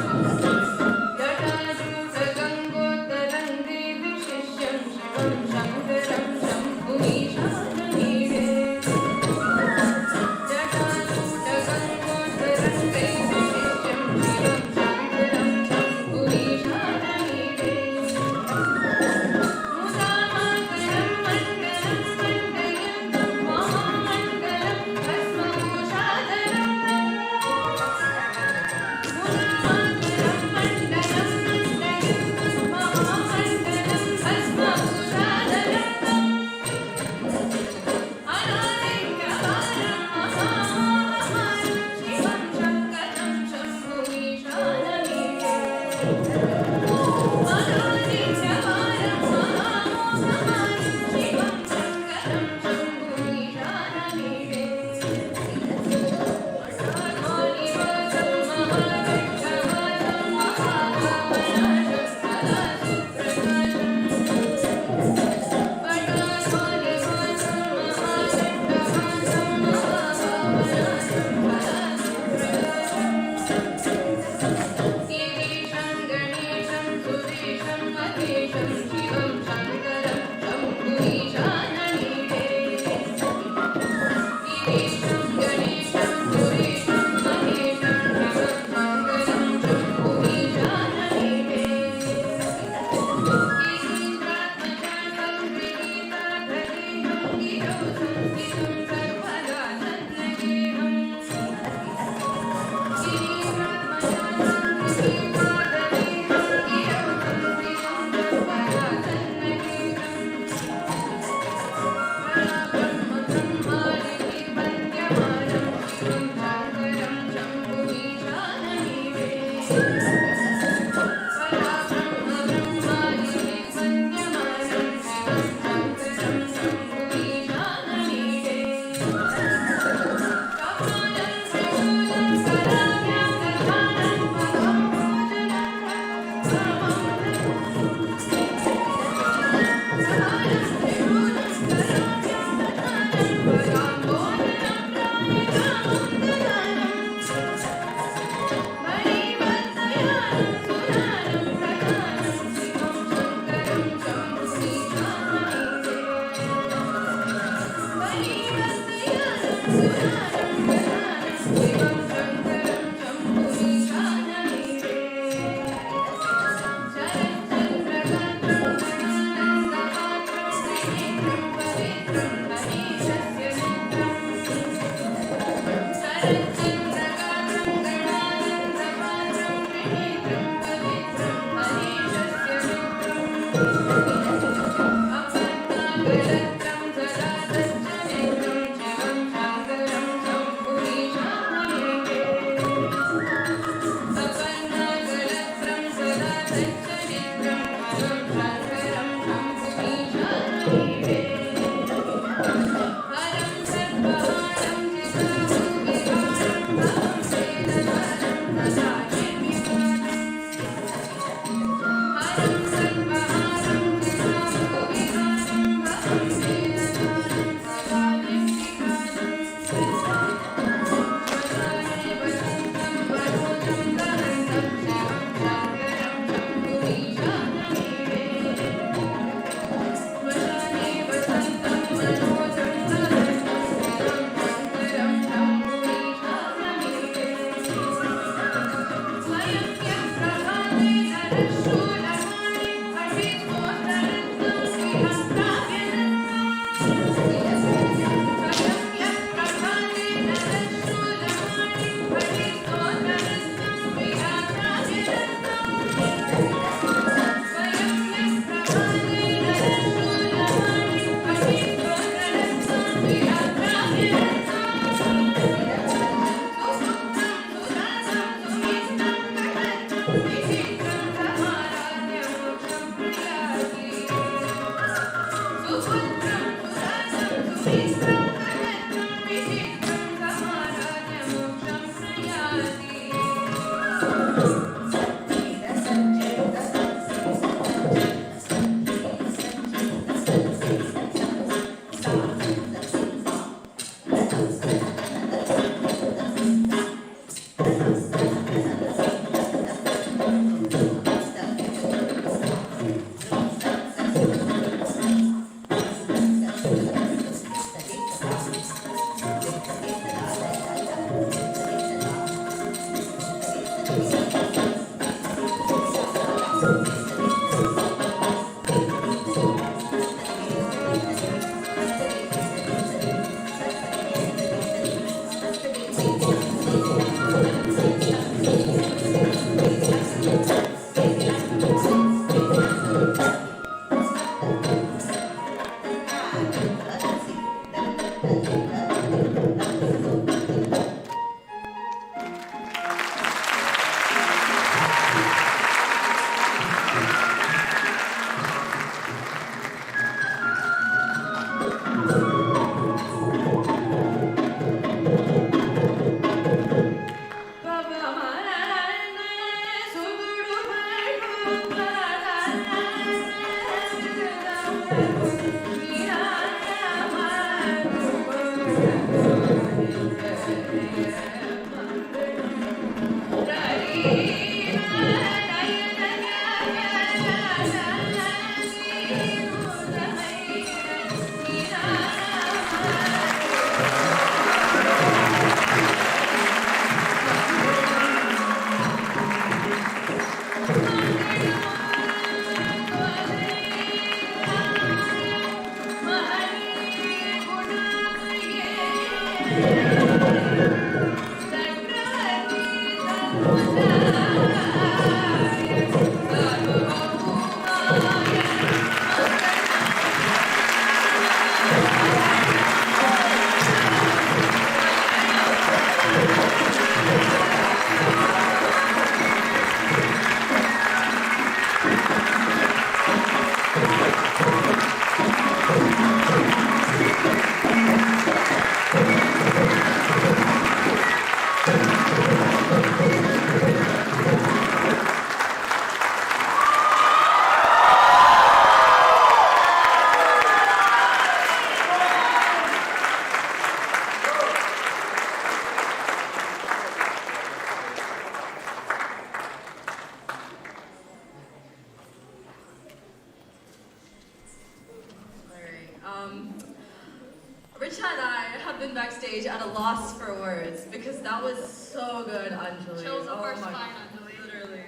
Richa and I have been backstage at a loss for words because that was so good, Anjali. Chills up our my- spine, Anjali. Literally.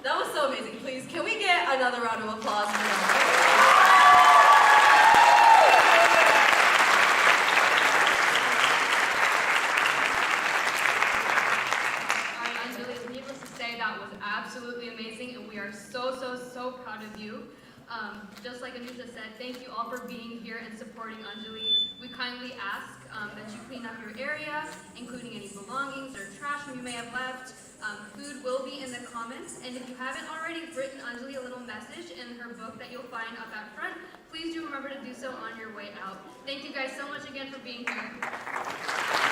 That was so amazing. Please, can we get another round of applause for that? All right, Anjali, needless to say, that was absolutely amazing, and we are so, so, so proud of you. Just like Anusha said, thank you all for being here and supporting Anjali. We kindly ask that you clean up your area, including any belongings or trash you may have left. Food will be in the comments, and if you haven't already written Anjali a little message in her book that you'll find up at front, please do remember to do so on your way out. Thank you guys so much again for being here.